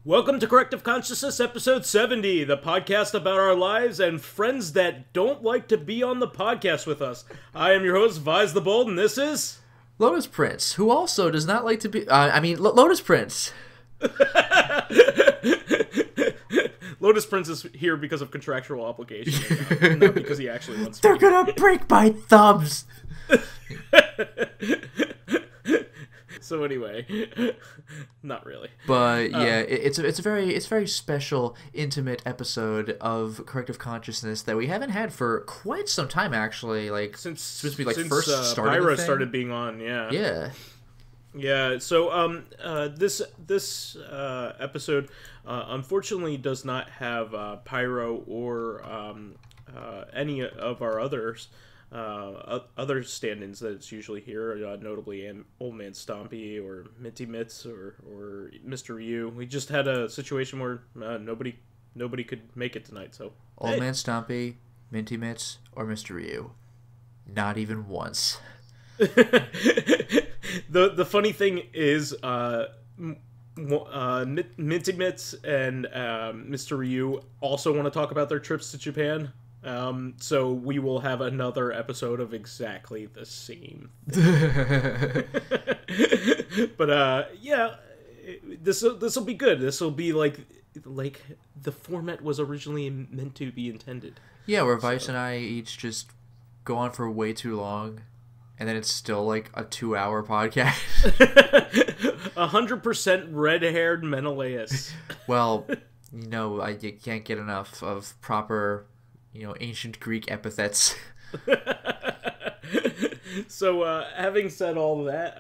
Welcome to Corrective Consciousness, episode 70, the podcast about our lives and friends that don't like to be on the podcast with us. I am your host, VyseTheBold, and this is... Lotus Prince, who also does not like to be... Lotus Prince. Lotus Prince is here because of contractual obligation, not because he actually wants to. They're gonna break my thumbs! So anyway, not really. But yeah, it's a very special, intimate episode of Corrective Consciousness that we haven't had for quite some time, actually. Like Since first started Pyra started being on, yeah. Yeah. Yeah. So this episode unfortunately does not have Pyro or any of our others. Other stand-ins that it's usually here, notably Old Man Stompy or Minty Mitts or Mr. Ryu. We just had a situation where nobody could make it tonight. So Old Man Stompy, Minty Mitts, or Mr. Ryu, not even once. The funny thing is, Minty Mitts and Mr. Ryu also want to talk about their trips to Japan. So we will have another episode of exactly the same thing. But yeah, this will be good. This will be like the format was originally meant to be intended. Yeah, where Vice and I each just go on for way too long, and then it's still like a 2-hour podcast. 100% red-haired Menelaus. Well, you can't get enough of proper, ancient Greek epithets. So, having said all that,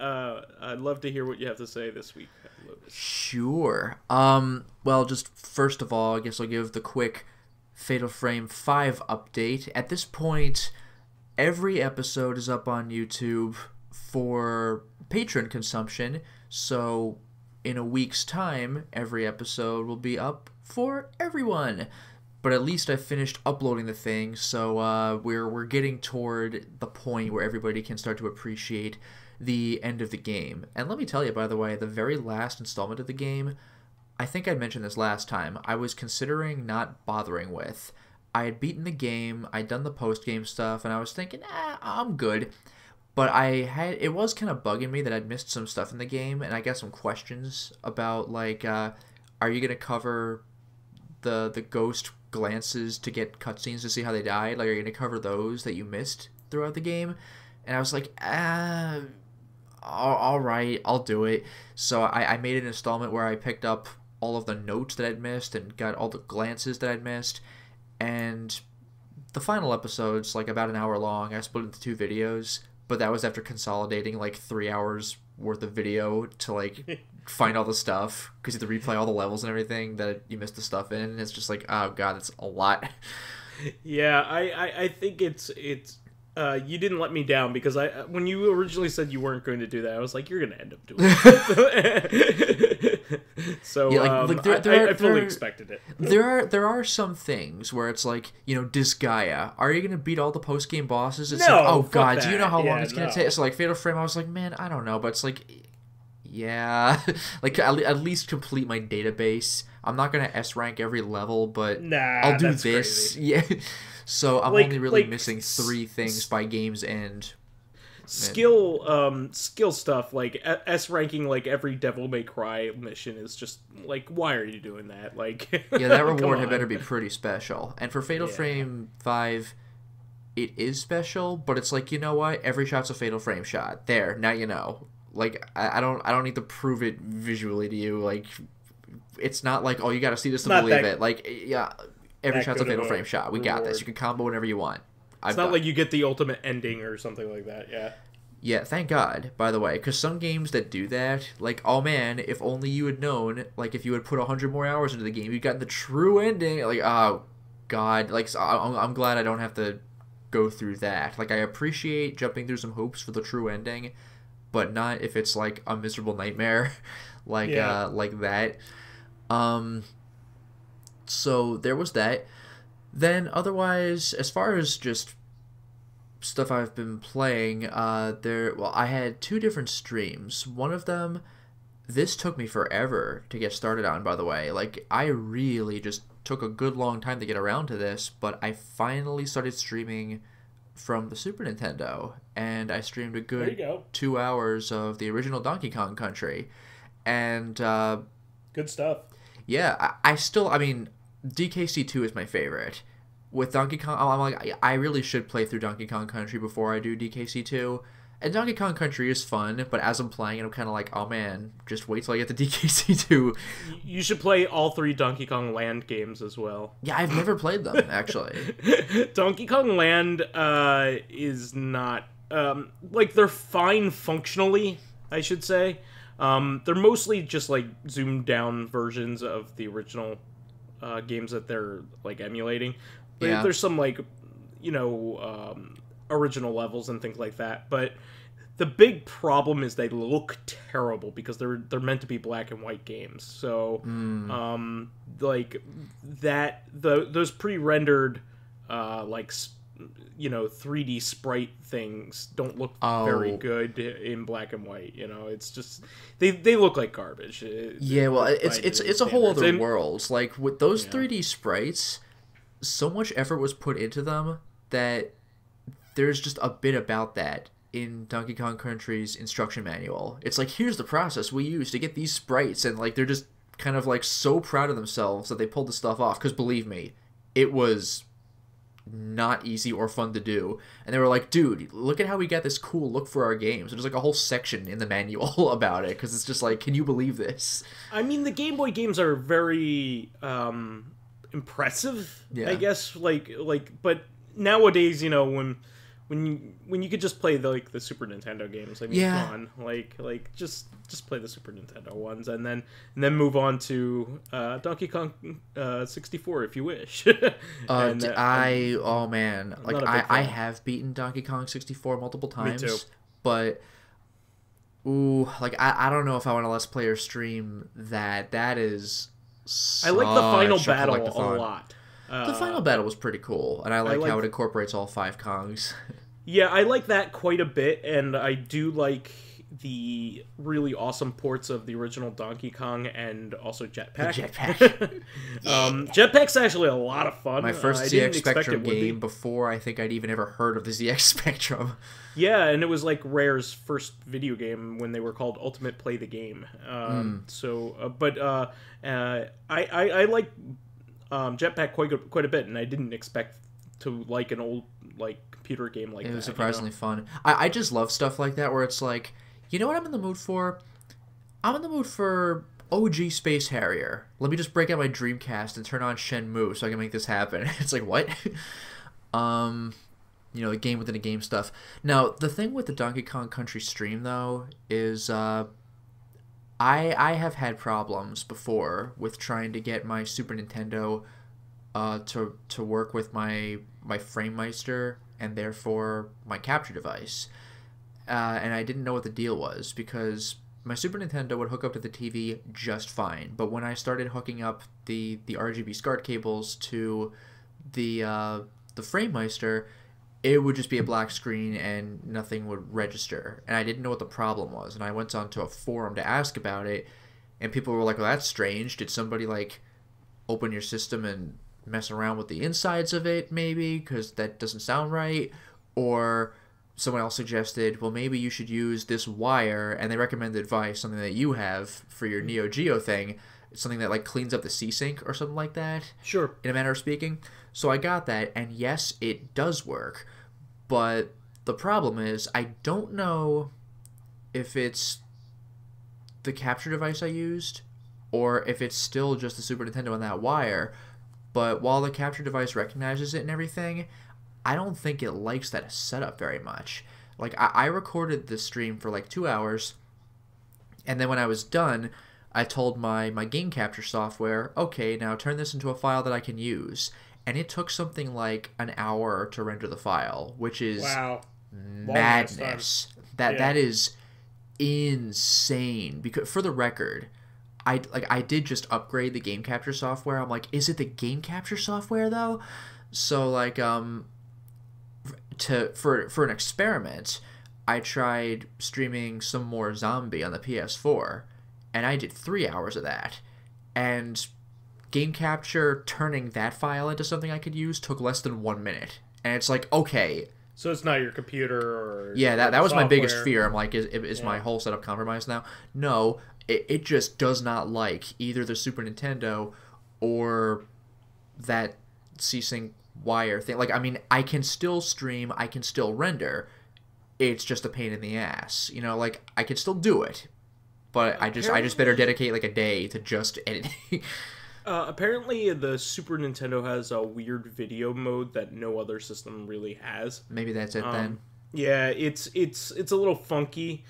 I'd love to hear what you have to say this week, Lotus. Sure. Well, just first of all, I guess I'll give the quick Fatal Frame 5 update. At this point, every episode is up on YouTube for patron consumption, so in a week's time, every episode will be up for everyone. But at least I finished uploading the thing, so we're getting toward the point where everybody can start to appreciate the end of the game. And let me tell you, by the way, the very last installment of the game, I think I mentioned this last time, I was considering not bothering with. I had beaten the game, I'd done the post-game stuff, and I was thinking, I'm good. But it was kind of bugging me that I'd missed some stuff in the game, and I got some questions about, like, are you going to cover the ghost glances to get cutscenes to see how they died? Like, are you going to cover those that you missed throughout the game? And I was like, all right, I'll do it. So I made an installment where I picked up all of the notes that I'd missed and got all the glances that I'd missed. And the final episode's like about an hour long. I split it into 2 videos, but that was after consolidating like 3 hours worth of video to like find all the stuff, because you have to replay all the levels and everything that you missed the stuff in, and it's just like, oh god, it's a lot. Yeah, I think it's you didn't let me down, because when you originally said you weren't going to do that, I was like, you're gonna end up doing it. So yeah, I fully expected it. There are some things where it's like, Disgaea, are you gonna beat all the post game bosses? It's no, like, oh god, that. Do you know how long it's gonna take? So like Fatal Frame, I was like, man, I don't know, but it's like, yeah, like at least complete my database. I'm not gonna S rank every level, but I'll do this. Crazy. Yeah. So I'm only really missing 3 things by game's end. Skill stuff, like S ranking like every Devil May Cry mission is just like, why are you doing that? Like, yeah, that reward had better be pretty special. And for Fatal Frame 5, it is special, but it's like, you know what? Every shot's a Fatal Frame shot. There, now you know. Like, I don't need to prove it visually to you. Like, it's not like, oh, you got to see this to believe it. Like, yeah. Every shot's a Fatal Frame shot. We got this. You can combo whatever you want. It's not like you get the ultimate ending or something like that, yeah. Yeah, thank God, by the way, because some games that do that, like, oh man, if only you had known, like, if you had put 100 more hours into the game, you'd gotten the true ending. Like, oh, God. Like, so I'm glad I don't have to go through that. Like, I appreciate jumping through some hoops for the true ending, but not if it's, like, a miserable nightmare, like that. So there was that. Then otherwise, as far as just stuff I've been playing, I had 2 different streams. One of them this took me forever to get started on, by the way. Like, I really just took a good long time to get around to this, but I finally started streaming from the Super Nintendo, and I streamed a good 2 hours of the original Donkey Kong Country. And good stuff. Yeah, I mean, DKC2 is my favorite. With Donkey Kong, I'm like, I really should play through Donkey Kong Country before I do DKC2. And Donkey Kong Country is fun, but as I'm playing it, I'm kind of like, oh man, just wait till I get to DKC2. You should play all 3 Donkey Kong Land games as well. Yeah, I've never played them, actually. Donkey Kong Land is not... like, they're fine functionally, I should say. They're mostly just, like, zoomed-down versions of the original games that they're, like, emulating. Yeah. There's some, like, you know... original levels and things like that, but the big problem is they look terrible because they're meant to be black and white games. So like that those pre-rendered like you know 3D sprite things don't look very good in black and white. You know, it's just they look like garbage. Yeah, well, it's a whole other world. Like with those 3D sprites, so much effort was put into them that there's just a bit about that in Donkey Kong Country's instruction manual. It's like, here's the process we use to get these sprites, and like they're just kind of like so proud of themselves that they pulled the stuff off, because believe me, it was not easy or fun to do. And they were like, dude, look at how we got this cool look for our games. There's like a whole section in the manual about it, because it's just like, can you believe this? I mean, the Game Boy games are very impressive, I guess, like but nowadays, you know, when you could just play the Super Nintendo games, I mean, come on, like just play the Super Nintendo ones, and then move on to Donkey Kong 64 if you wish. Oh man, like I have beaten Donkey Kong 64 multiple times. Me too. But like I don't know if I want to let's play or stream that. That is. I like the final battle a lot. The final battle was pretty cool, and I like how it incorporates all 5 Kongs. Yeah, I like that quite a bit, and I do like the really awesome ports of the original Donkey Kong and also Jetpack. The Jetpack. Jetpack's actually a lot of fun. My first ZX Spectrum game before I think I'd even ever heard of the ZX Spectrum. Yeah, and it was like Rare's first video game when they were called Ultimate Play the Game. I like Jetpack quite a bit, and I didn't expect to like an old computer game like that. It was surprisingly fun. I just love stuff like that where it's like, you know what I'm in the mood for? I'm in the mood for OG Space Harrier. Let me just break out my Dreamcast and turn on Shenmue so I can make this happen. It's like, what? You know, the game within a game stuff. Now, the thing with the Donkey Kong Country stream, though, is I have had problems before with trying to get my Super Nintendo to work with my FrameMeister and therefore my capture device. And I didn't know what the deal was, because my Super Nintendo would hook up to the TV just fine, but when I started hooking up the RGB SCART cables to the FrameMeister, it would just be a black screen and nothing would register. And I didn't know what the problem was, and I went onto a forum to ask about it, and people were like, well, that's strange. Did somebody like open your system and mess around with the insides of it, maybe, because that doesn't sound right? Or someone else suggested, well, maybe you should use this wire, and they recommended Vice, something that you have for your Neo Geo thing, something that like cleans up the C-Sync or something like that. Sure. In a manner of speaking. So I got that, and yes, it does work. But the problem is, I don't know if it's the capture device I used, or if it's still just the Super Nintendo on that wire. But while the capture device recognizes it and everything, I don't think it likes that setup very much. Like, I recorded this stream for like 2 hours, and then when I was done, I told my game capture software, okay, now turn this into a file that I can use. And it took something like an hour to render the file, which is madness. That is insane. Because for the record, I did just upgrade the game capture software. I'm like, is it the game capture software though? So like for an experiment, I tried streaming some more Zombi on the PS4, and I did 3 hours of that. And game capture, turning that file into something I could use, took less than 1 minute. And it's like, okay. So it's not your computer or... Yeah, that was software. my biggest fear. I'm like, is my whole setup compromised now? No, it just does not like either the Super Nintendo or that C-Sync wire thing. Like, I mean, I can still stream, I can still render. It's just a pain in the ass. You know, like, I can still do it. But I just better dedicate, like, a day to just editing. Apparently, the Super Nintendo has a weird video mode that no other system really has. Maybe that's it then. Yeah, it's a little funky.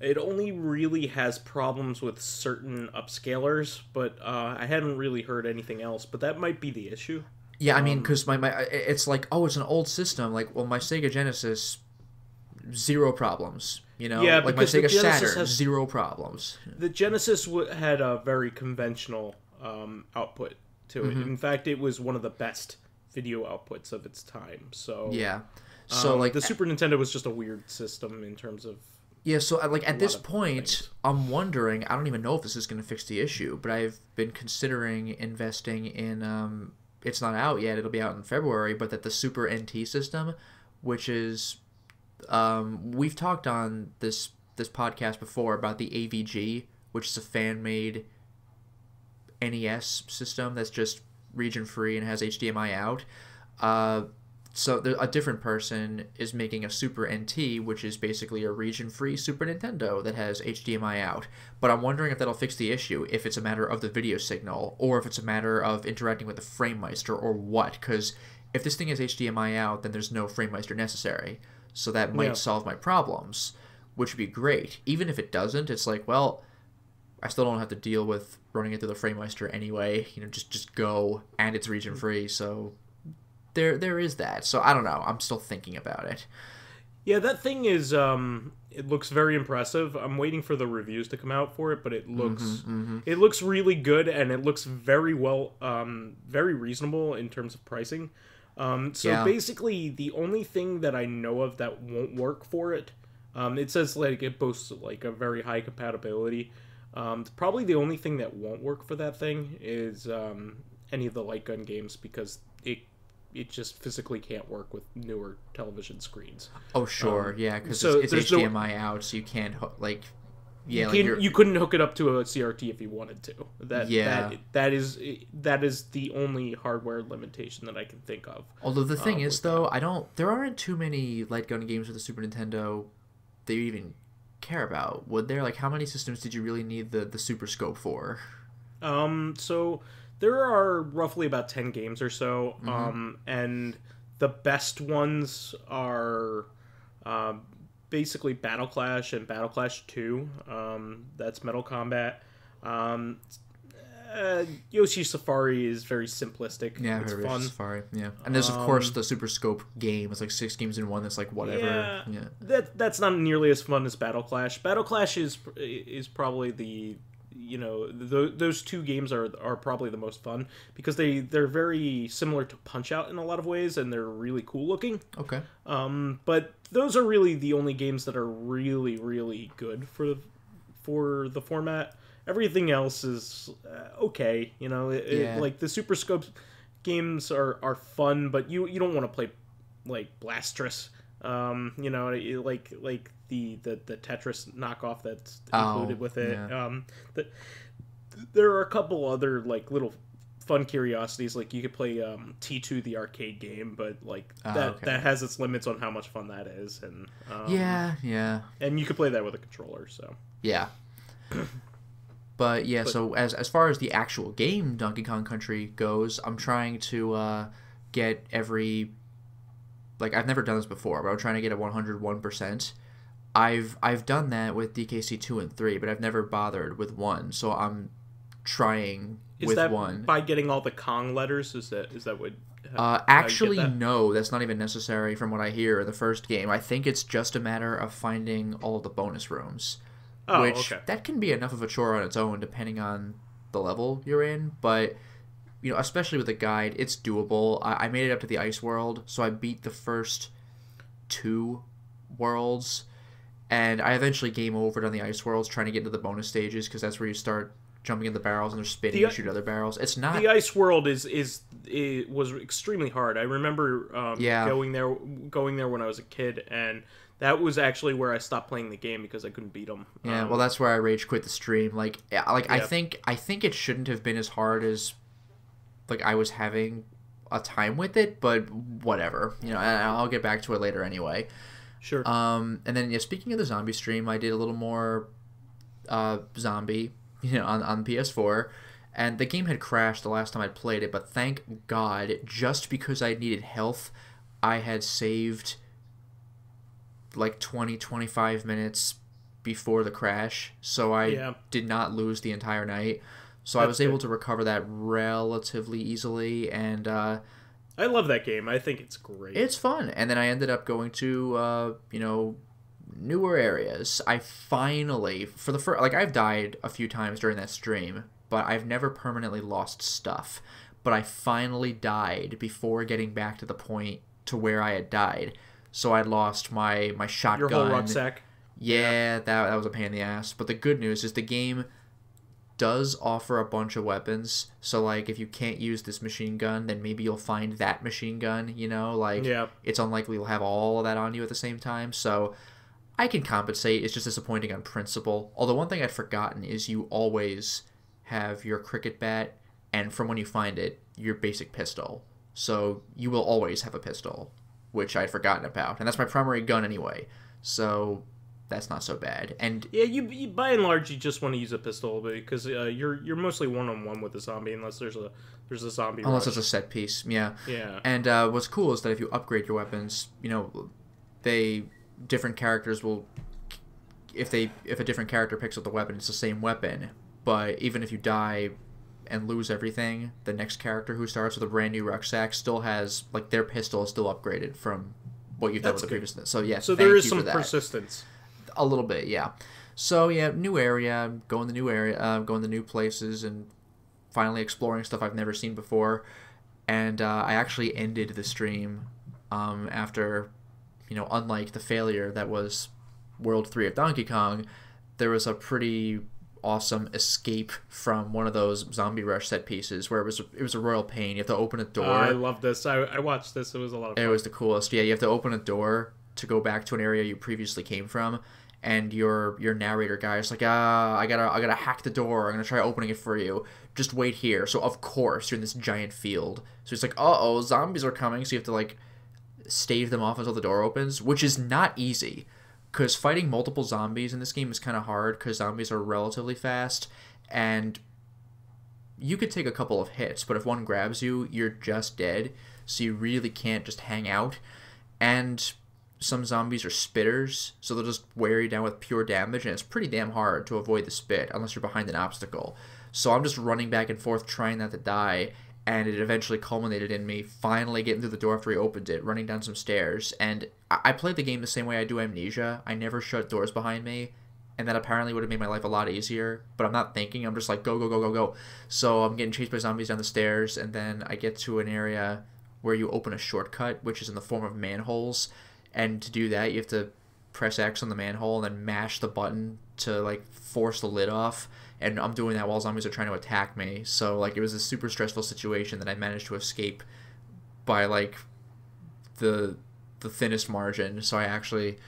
It only really has problems with certain upscalers, but I hadn't really heard anything else. But that might be the issue. Yeah, I mean, because my it's like, oh, it's an old system. Like, well, my Sega Genesis, 0 problems. You know, yeah, like my Sega Saturn, has, 0 problems. The Genesis had a very conventional output to it. In fact, it was one of the best video outputs of its time. So yeah, so like the Super Nintendo was just a weird system in terms of so like at this point things. I'm wondering, I don't even know if this is going to fix the issue, but I've been considering investing in it's not out yet, it'll be out in February, but that the Super NT system, which is we've talked on this podcast before about the AVG, which is a fan-made NES system that's just region free and has HDMI out. So a different person is making a Super NT, which is basically a region free Super Nintendo that has HDMI out. But I'm wondering if that'll fix the issue, if it's a matter of the video signal, or if it's a matter of interacting with the FrameMeister, or what. Because if this thing has HDMI out, then there's no FrameMeister necessary. So that might solve my problems, which would be great. Even if it doesn't, it's like, well, I still don't have to deal with running it through the FrameMeister anyway. You know, just go, and it's region free. So there is that. So I don't know. I'm still thinking about it. Yeah, that thing is it looks very impressive. I'm waiting for the reviews to come out for it, but it looks it looks really good, and it looks very well very reasonable in terms of pricing. Basically the only thing that I know of that won't work for it, it says like it boasts like a very high compatibility. Probably the only thing that won't work for that thing is any of the light gun games, because it just physically can't work with newer television screens. Oh sure, yeah, because it's HDMI out, so you can't you couldn't hook it up to a CRT if you wanted to. That is the only hardware limitation that I can think of. Although the thing is, though, there aren't too many light gun games for the Super Nintendo that you even care about, would there? Like, how many systems did you really need the Super Scope for? So there are roughly about 10 games or so, and the best ones are basically Battle Clash and Battle Clash 2. That's Metal Combat. Yoshi Safari is very simplistic. Yeah, it's fun. Safari. Yeah, and there's of course the Super Scope game. It's like 6 games in one. That's like whatever. Yeah. That's not nearly as fun as Battle Clash. Battle Clash is probably the those 2 games are probably the most fun, because they're very similar to Punch-Out in a lot of ways, and they're really cool looking. Okay. But those are really the only games that are really, really good for the format. Everything else is okay, like the Super Scope games are fun, but you don't want to play like Blastress, like the Tetris knockoff that's included with it. Yeah. There are a couple other like little fun curiosities, like you could play T2, the arcade game, but like that has its limits on how much fun that is, and and you could play that with a controller. So yeah. But so as far as the actual game Donkey Kong Country goes, I'm trying to get every, like, I've never done this before, but I'm trying to get a 101%. I've done that with DKC 2 and 3, but I've never bothered with 1, so I'm trying with 1. By getting all the Kong letters? Is that what? Actually, no, that's not even necessary from what I hear in the first game. I think it's just a matter of finding all of the bonus rooms. That can be enough of a chore on its own, depending on the level you're in. But, especially with a guide, it's doable. I made it up to the ice world, so I beat the first 2 worlds, And I eventually game overed on the ice worlds trying to get into the bonus stages because that's where you start jumping in the barrels and they're spinning and shoot other barrels. It's not... The ice world it was extremely hard. I remember going there when I was a kid, and that was actually where I stopped playing the game because I couldn't beat them. Yeah, well, that's where I rage quit the stream. I think it shouldn't have been as hard as I was having a time with it, but whatever. And I'll get back to it later anyway. Sure. And then speaking of the zombie stream, I did a little more Zombie, on PS4, and the game had crashed the last time I played it, but thank God, just because I needed health, I had saved 20-25 minutes before the crash, so I did not lose the entire night. So I was able to recover that relatively easily, and I love that game. I think it's great. It's fun. And then I ended up going to newer areas. I finally, for the first, I've died a few times during that stream, but I've never permanently lost stuff. But I finally died before getting back to the point to where I had died. So I lost my shotgun. Your whole rucksack. Yeah, that was a pain in the ass. But the good news is the game does offer a bunch of weapons. So if you can't use this machine gun, then maybe you'll find that machine gun. It's unlikely you'll have all of that on you at the same time. So I can compensate. It's just disappointing on principle. Although one thing I'd forgotten is you always have your cricket bat, and from when you find it, your basic pistol. So you will always have a pistol, which I'd forgotten about. And that's my primary gun anyway. So that's not so bad. And yeah, you by and large you just want to use a pistol because you're mostly one-on-one with a zombie unless there's a zombie. Unless rush. It's a set piece, yeah. Yeah. And what's cool is that if you upgrade your weapons, different characters will, if a different character picks up the weapon, it's the same weapon. But even if you die and lose everything, the next character who starts with a brand new rucksack still has their pistol is still upgraded from what you've done with the previous. So yeah, so there is some persistence. A little bit, yeah. So yeah, new area, going to new places, and finally exploring stuff I've never seen before. And I actually ended the stream after, unlike the failure that was World 3 of Donkey Kong, there was a pretty awesome escape from one of those zombie rush set pieces where it was a royal pain. You have to open a door. I love this. I watched this. It was a lot of fun. It was the coolest. Yeah, you have to open a door to go back to an area you previously came from, and your narrator guy is like, I gotta hack the door. I'm gonna try opening it for you. Just wait here. So of course you're in this giant field. So it's like, zombies are coming. So you have to stave them off until the door opens, which is not easy, because fighting multiple zombies in this game is kind of hard because zombies are relatively fast, and you could take a couple of hits, but if one grabs you, you're just dead. So you really can't just hang out. And some zombies are spitters, so they'll just wear you down with pure damage, and it's pretty damn hard to avoid the spit unless you're behind an obstacle. So I'm just running back and forth trying not to die, and it eventually culminated in me finally getting through the door after he opened it, running down some stairs. And I played the game the same way I do Amnesia. I never shut doors behind me, and that apparently would have made my life a lot easier, but I'm not thinking. I'm just like, go, go, go, go, go. So I'm getting chased by zombies down the stairs, and then I get to an area where you open a shortcut, which is in the form of manholes. And to do that, you have to press X on the manhole and then mash the button to force the lid off. And I'm doing that while zombies are trying to attack me. So it was a super stressful situation that I managed to escape by the thinnest margin. So I actually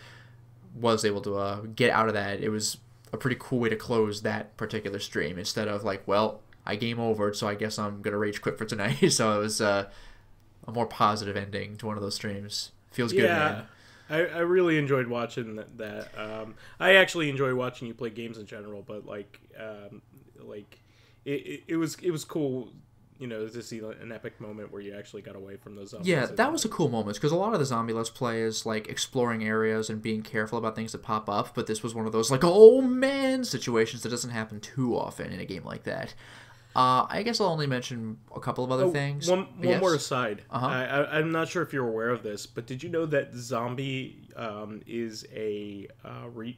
was able to get out of that. It was a pretty cool way to close that particular stream instead of I game over, so I guess I'm gonna rage quit for tonight. So it was a more positive ending to one of those streams. Feels good, man. I really enjoyed watching that. I actually enjoy watching you play games in general, but it was cool, to see an epic moment where you actually got away from those zombies. Yeah, that was a cool moment because a lot of the zombie Let's Play is exploring areas and being careful about things that pop up, but this was one of those oh man situations that doesn't happen too often in a game like that. I guess I'll only mention a couple of other things. One more aside. I'm not sure if you're aware of this, but did you know that Zombie is a reboot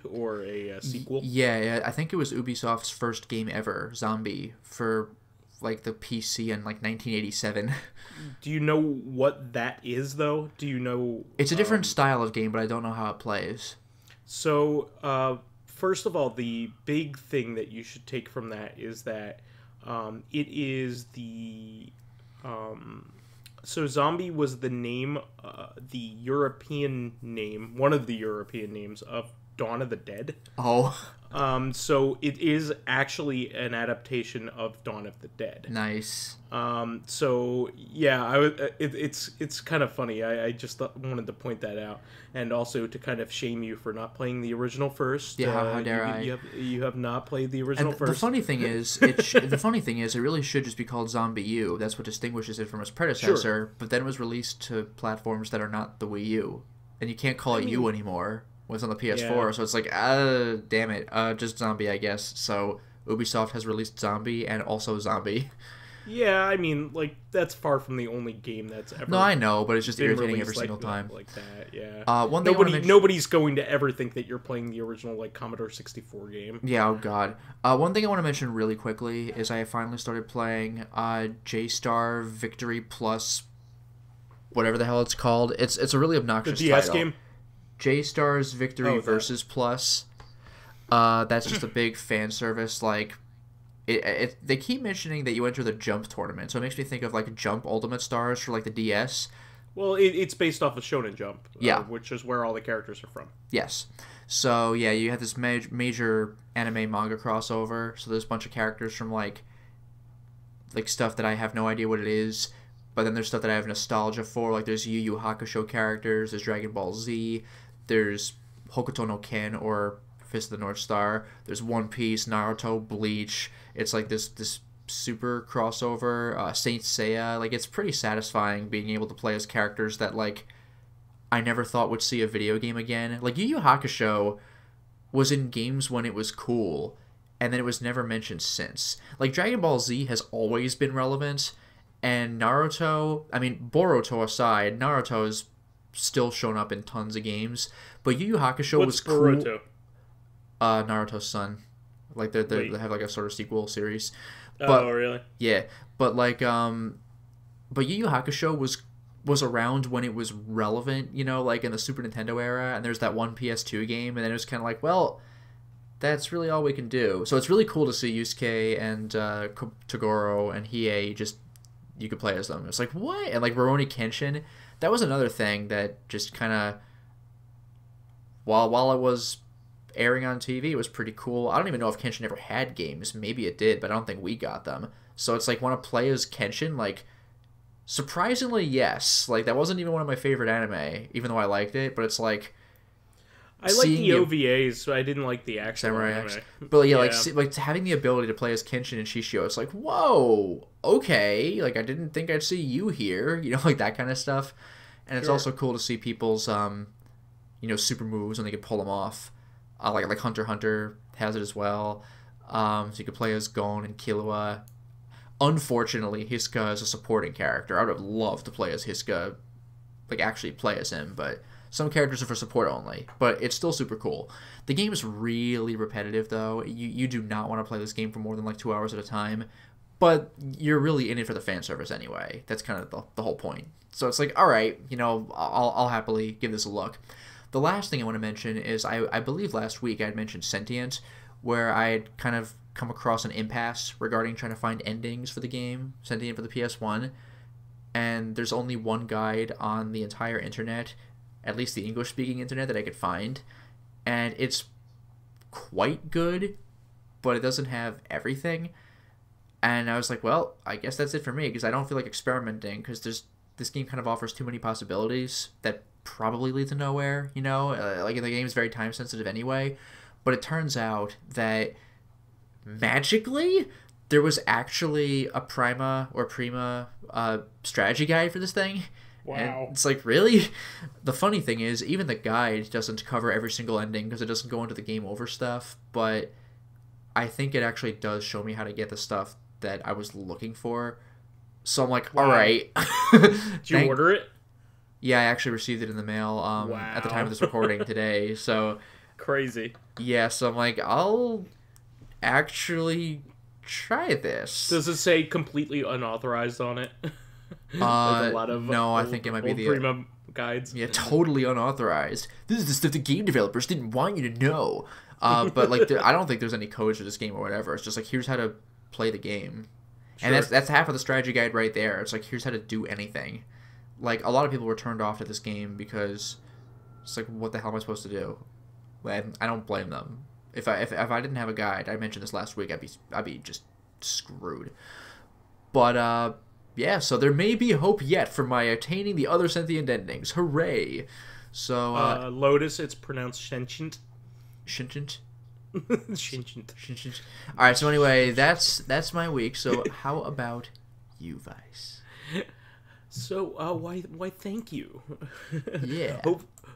or a sequel? Yeah, I think it was Ubisoft's first game ever, Zombie, for like the PC in like 1987. Do you know what that is, though? Do you know? It's a different style of game, but I don't know how it plays. So, first of all, the big thing that you should take from that is that it is the... so Zombi was the name, the European name, one of the European names of Dawn of the Dead. Oh. So it is actually an adaptation of Dawn of the Dead. Nice. So yeah, it's kind of funny. I just wanted to point that out, and also to kind of shame you for not playing the original first. Yeah, how dare I? You have not played the original first. The funny thing is, it really should just be called Zombie U. That's what distinguishes it from its predecessor. Sure. But then it was released to platforms that are not the Wii U, and you can't call it U anymore. Was on the PS4, Yeah. so it's like, damn it, just Zombie, I guess. So Ubisoft has released Zombie and also Zombie. Yeah, I mean, like, that's far from the only game that's ever. No, I know, but it's just been irritating every released single time. like that. Yeah. One thing Nobody's going to ever think that you're playing the original like Commodore 64 game. Yeah, oh god. One thing I want to mention really quickly is I finally started playing J-Star Victory Plus, whatever the hell it's called. It's a really obnoxious The DS title. game. J-Star's Victory Versus Plus. That's just a big fan service. Like, they keep mentioning that you enter the Jump tournament, so it makes me think of like Jump Ultimate Stars for like the DS. Well, it's based off of Shonen Jump, yeah, which is where all the characters are from. Yes. So yeah, you have this major anime manga crossover. So there's a bunch of characters from like stuff that I have no idea what it is. But then there's stuff that I have nostalgia for. Like there's Yu Yu Hakusho characters, there's Dragon Ball Z, there's Hokuto no Ken or Fist of the North Star, there's One Piece, Naruto, Bleach. It's like this super crossover. Saint Seiya. Like it's pretty satisfying being able to play as characters that like I never thought would see a video game again. Like Yu Yu Hakusho was in games when it was cool, and then it was never mentioned since. Like Dragon Ball Z has always been relevant. And Naruto, I mean, Boruto aside, Naruto's still shown up in tons of games. But Yu Yu Hakusho was cool. What's Boruto? Naruto's son. Like, they have, like, a sort of sequel series. Oh, really? Yeah. But, like, but Yu Yu Hakusho was around when it was relevant, you know, like, in the Super Nintendo era. And there's that one PS2 game. And then it was kind of like, well, that's really all we can do. So it's really cool to see Yusuke and Toguro and Hiei just... You could play as them. It's like, what? And like Rurouni Kenshin, that was another thing that just kind of, while it was airing on TV, it was pretty cool. I don't even know if Kenshin ever had games. Maybe it did, but I don't think we got them. So it's like, want to play as Kenshin? Like, surprisingly, yes. Like, that wasn't even one of my favorite anime, even though I liked it. But it's like, I like the OVAs, so I didn't like the actual Samurai anime. X. But yeah, like having the ability to play as Kenshin and Shishio, it's like, whoa, okay. Like I didn't think I'd see you here, you know, like that kind of stuff. And it's also cool to see people's, super moves when they can pull them off. Like Hunter x Hunter has it as well. So you could play as Gon and Killua. Unfortunately, Hisoka is a supporting character. I would have loved to play as Hisoka, like actually play as him, but. Some characters are for support only, but it's still super cool. The game is really repetitive, though. You do not want to play this game for more than like 2 hours at a time, but you're really in it for the fan service anyway. That's kind of the whole point. So it's like, all right, I'll happily give this a look. The last thing I want to mention is I believe last week I had mentioned Sentient, where I had kind of come across an impasse regarding trying to find endings for the game, Sentient for the PS1, and there's only one guide on the entire internet, at least the English-speaking internet, that I could find, and it's quite good, but it doesn't have everything. And I was like, well, I guess that's it for me, because I don't feel like experimenting, because this game kind of offers too many possibilities that probably lead to nowhere, you know? Like, the game is very time-sensitive anyway, but it turns out that magically there was actually a Prima strategy guide for this thing. Wow. And it's like, really? The funny thing is, even the guide doesn't cover every single ending because it doesn't go into the game over stuff, but I think it actually does show me how to get the stuff that I was looking for. So I'm like, wow. All right. Did you order it? Yeah, I actually received it in the mail at the time of this recording today. So crazy. Yeah, so I'm like, I'll actually try this. Does it say completely unauthorized on it? Like a lot of no, I think it might be the Prima guides. Yeah, totally unauthorized. This is the stuff the game developers didn't want you to know. But like, I don't think there's any codes for this game or whatever. It's just like, here's how to play the game, and that's half of the strategy guide right there. It's like, here's how to do anything. Like, a lot of people were turned off to this game because it's like, what the hell am I supposed to do? And I don't blame them. If I didn't have a guide, I mentioned this last week, I'd be just screwed. But yeah, so there may be hope yet for my attaining the other sentient endings. Hooray! So Lotus, it's pronounced Sentient. Sentient. Sentient. All right. So anyway, that's my week. So how about you, Vice? So why thank you. Yeah.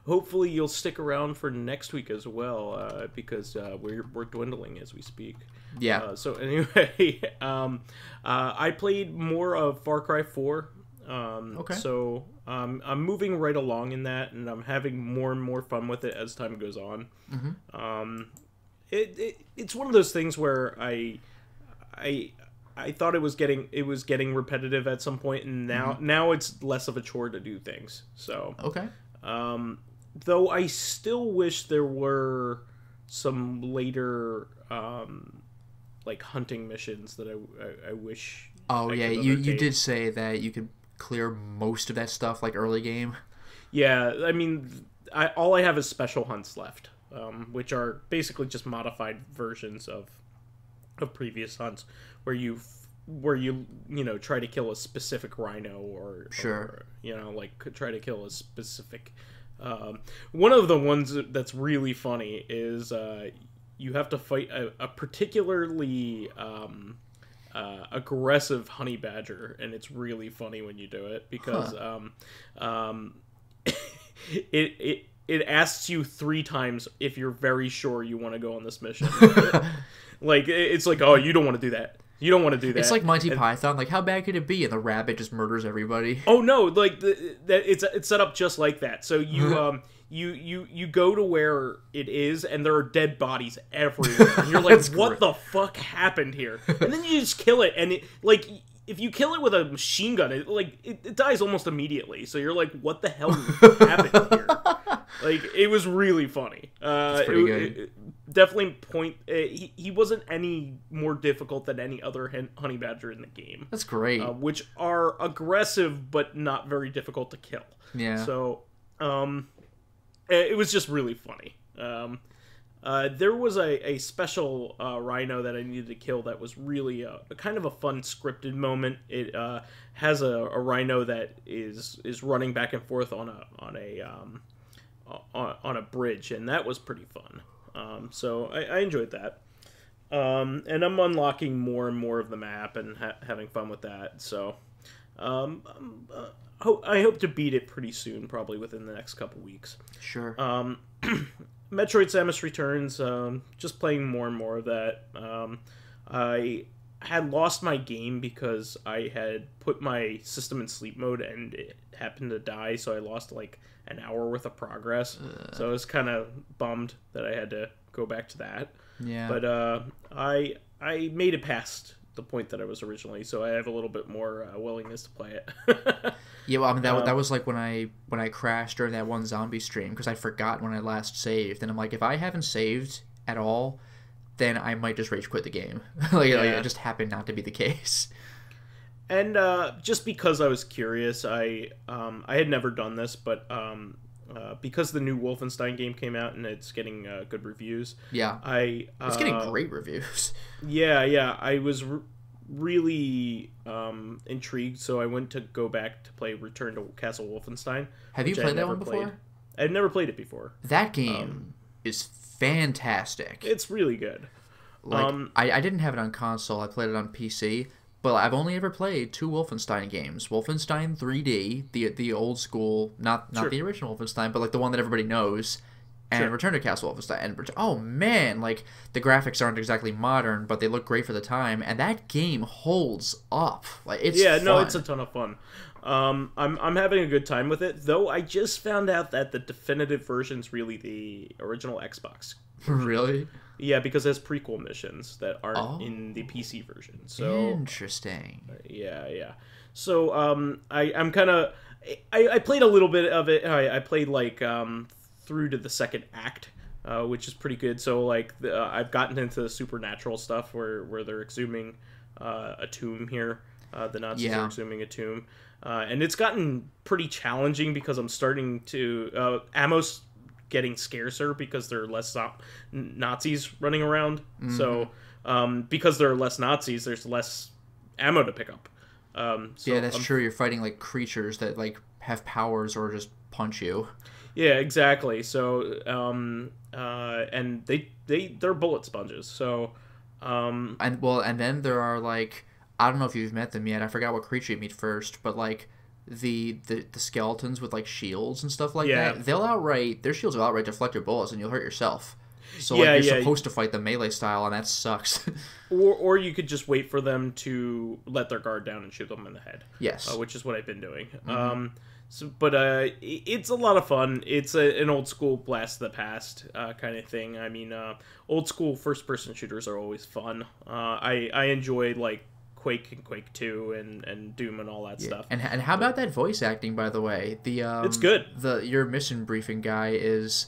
Hopefully you'll stick around for next week as well, because we're dwindling as we speak. Yeah. So anyway, I played more of Far Cry 4. Okay. So I'm moving right along in that, and I'm having more and more fun with it as time goes on. Mm-hmm. It's one of those things where I thought it was getting repetitive at some point, and now it's less of a chore to do things. So okay. Though I still wish there were some later like hunting missions that I wish. Oh yeah, you did say that you could clear most of that stuff like early game. Yeah, I mean, all I have is special hunts left, which are basically just modified versions of previous hunts, where you try to kill a specific rhino or like try to kill a specific. One of the ones that's really funny is you have to fight a particularly aggressive honey badger, and it's really funny when you do it because it asks you 3 times if you're very sure you want to go on this mission. Like, it's like, oh, you don't want to do that. You don't want to do that. It's like Monty Python. Like, how bad could it be? And the rabbit just murders everybody. Oh no! Like it's set up just like that. So you you go to where it is, and there are dead bodies everywhere. And you're like, what the fuck happened here? And then you just kill it, and it, like, if you kill it with a machine gun, it dies almost immediately. So you're like, what the hell happened here? Like, it was really funny. That's pretty good. Definitely he wasn't any more difficult than any other honey badger in the game. That's great. Which are aggressive but not very difficult to kill. Yeah. So it was just really funny. There was a special rhino that I needed to kill that was really a kind of a fun scripted moment. It has a rhino that is running back and forth on a bridge, and that was pretty fun. So I enjoyed that. And I'm unlocking more and more of the map and having fun with that. So I hope to beat it pretty soon, probably within the next couple weeks. Sure. Metroid Samus Returns, just playing more and more of that. I had lost my game because I had put my system in sleep mode and it happened to die, so I lost like an hour worth of progress. So I was kind of bummed that I had to go back to that. Yeah. But I made it past the point that I was originally, so I have a little bit more willingness to play it. Yeah, well, I mean, that was like when I crashed during that one zombie stream, because I forgot when I last saved, and I'm like, if I haven't saved at all, then I might just rage quit the game. like it just happened not to be the case. And just because I was curious, I had never done this, but because the new Wolfenstein game came out and it's getting good reviews. Yeah, it's getting great reviews. Yeah, I was really intrigued, so I went to go back to play Return to Castle Wolfenstein. Have you played that one before? I'd never played it before. That game is fantastic. It's really good. Like, I didn't have it on console. I played it on PC. But I've only ever played 2 Wolfenstein games. Wolfenstein 3D, the old school, not the original Wolfenstein, but like the one that everybody knows, and Return to Castle Wolfenstein. And oh man, like the graphics aren't exactly modern, but they look great for the time, and that game holds up. Like it's fun. No, it's a ton of fun. I'm having a good time with it, though I just found out that the definitive version's really the original Xbox. Really? Yeah, because it has prequel missions that aren't in the PC version. So interesting. Yeah. So I'm kind of I played a little bit of it. I played like through to the second act, which is pretty good. So like I've gotten into the supernatural stuff where they're exhuming a tomb here. The Nazis are exhuming a tomb, and it's gotten pretty challenging because I'm starting to ammo's getting scarcer because there are less Nazis running around. Mm-hmm. So because there are less Nazis, there's less ammo to pick up. So yeah, that's true. You're fighting like creatures that like have powers or just punch you. Yeah, exactly. So and they're bullet sponges. So and then there are like, I don't know if you've met them yet. I forgot what creature you meet first, but like the skeletons with like shields and stuff like that. Their shields will outright deflect your bullets and you'll hurt yourself. So like you're supposed to fight the melee style, and that sucks. or you could just wait for them to let their guard down and shoot them in the head. Yes, which is what I've been doing. Mm-hmm. But it's a lot of fun. It's an old school blast of the past kind of thing. I mean, old school first person shooters are always fun. I enjoy like Quake and Quake 2 and Doom and all that stuff. And how about that voice acting, by the way? It's good. Your mission briefing guy is,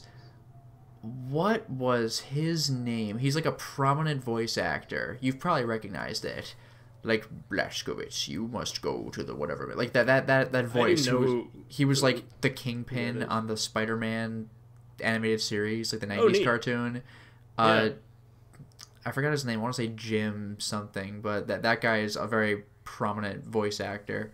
what was his name? He's like a prominent voice actor. You've probably recognized it. Like, Blazkowicz, you must go to the whatever. Like that voice. He was like the Kingpin on the Spider-Man animated series, like the 90s cartoon. I forgot his name. I want to say Jim something, but that guy is a very prominent voice actor.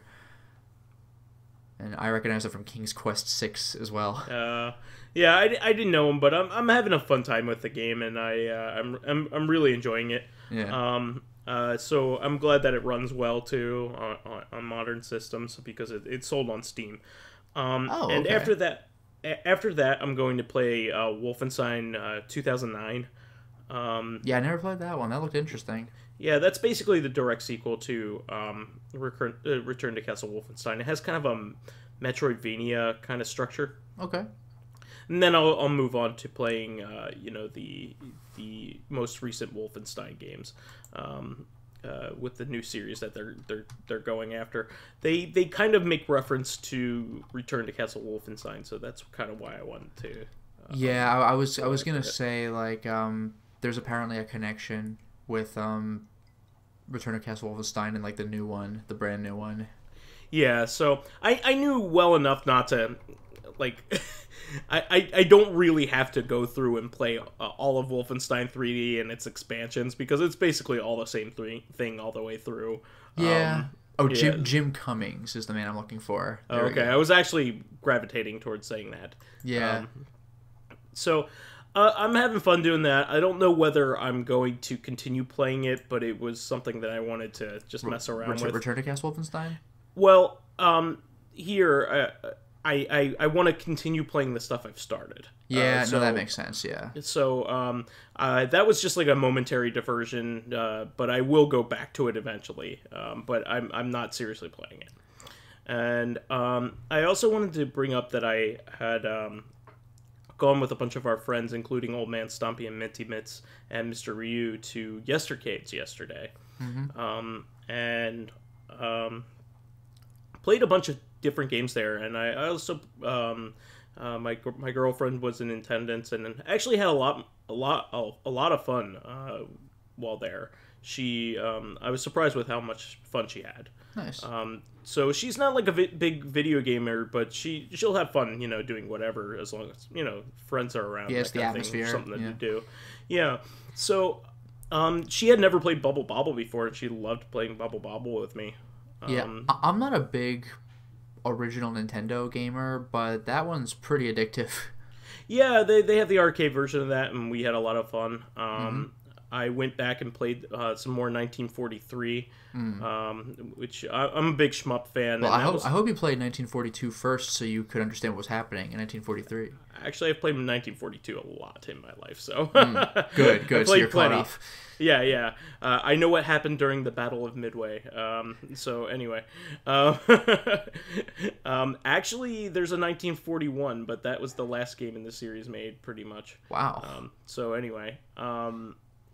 And I recognize it from King's Quest 6 as well. Yeah, I didn't know him, but I'm having a fun time with the game, and I'm really enjoying it. Yeah. So I'm glad that it runs well too on modern systems because it's sold on Steam. And after that, I'm going to play Wolfenstein 2009. Yeah, I never played that one. That looked interesting. Yeah, that's basically the direct sequel to Return to Castle Wolfenstein. It has kind of a Metroidvania kind of structure. Okay. And then I'll move on to playing, the most recent Wolfenstein games, with the new series that they're going after. They kind of make reference to Return to Castle Wolfenstein, so that's kind of why I wanted to. I was gonna say like there's apparently a connection with Return to Castle Wolfenstein and like the new one, the brand new one. Yeah, so I knew well enough not to like. I don't really have to go through and play all of Wolfenstein 3D and its expansions because it's basically all the same thing all the way through. Yeah. Jim Cummings is the man I'm looking for. Okay, I was actually gravitating towards saying that. Yeah. So I'm having fun doing that. I don't know whether I'm going to continue playing it, but it was something that I wanted to just mess around with. Return to Castle Wolfenstein? Well, here... I want to continue playing the stuff I've started. Yeah, no, that makes sense, yeah. So that was just like a momentary diversion, but I will go back to it eventually. But I'm not seriously playing it. And I also wanted to bring up that I had gone with a bunch of our friends, including Old Man Stumpy and Minty Mitz and Mr. Ryu, to Yestercades yesterday. Mm-hmm. And played a bunch of different games there, and I also my girlfriend was in attendance and actually had a lot of fun while there. She I was surprised with how much fun she had. Nice. So she's not like a big video gamer, but she'll have fun, doing whatever as long as friends are around. Yeah, it's the atmosphere. Something to do. Yeah. So she had never played Bubble Bobble before, and she loved playing Bubble Bobble with me. I'm not a big original Nintendo gamer, but that one's pretty addictive. Yeah, they have the arcade version of that, and we had a lot of fun. I went back and played some more 1943, which I'm a big shmup fan. Well, I hope you played 1942 first so you could understand what was happening in 1943. Actually, I've played 1942 a lot in my life, so... Good, so you're caught up. Yeah. I know what happened during the Battle of Midway. So anyway, actually, there's a 1941, but that was the last game in the series made, pretty much. Wow. So anyway,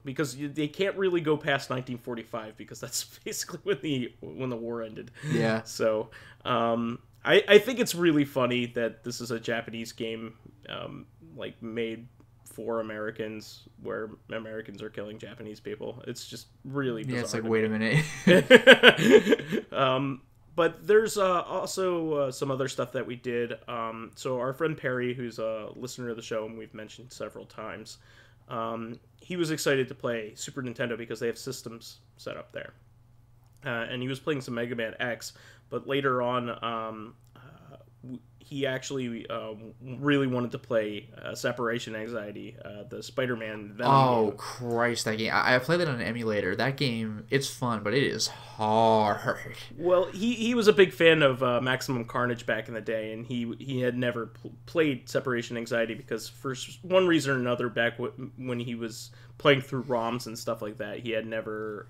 because they can't really go past 1945 because that's basically when the war ended. Yeah. So I think it's really funny that this is a Japanese game, like made for Americans, where Americans are killing Japanese people. It's just really bizarre. Yeah, it's like, wait a minute. But there's also some other stuff that we did. So our friend Perry, who's a listener of the show and we've mentioned several times, he was excited to play Super Nintendo because they have systems set up there. And he was playing some Mega Man X, but later on, he actually really wanted to play Separation Anxiety, the Spider-Man Venom game. Christ, that game. I played that on an emulator. That game, it's fun, but it is hard. Well, he was a big fan of Maximum Carnage back in the day, and he had never played Separation Anxiety because for one reason or another, back when he was playing through ROMs and stuff like that, he had never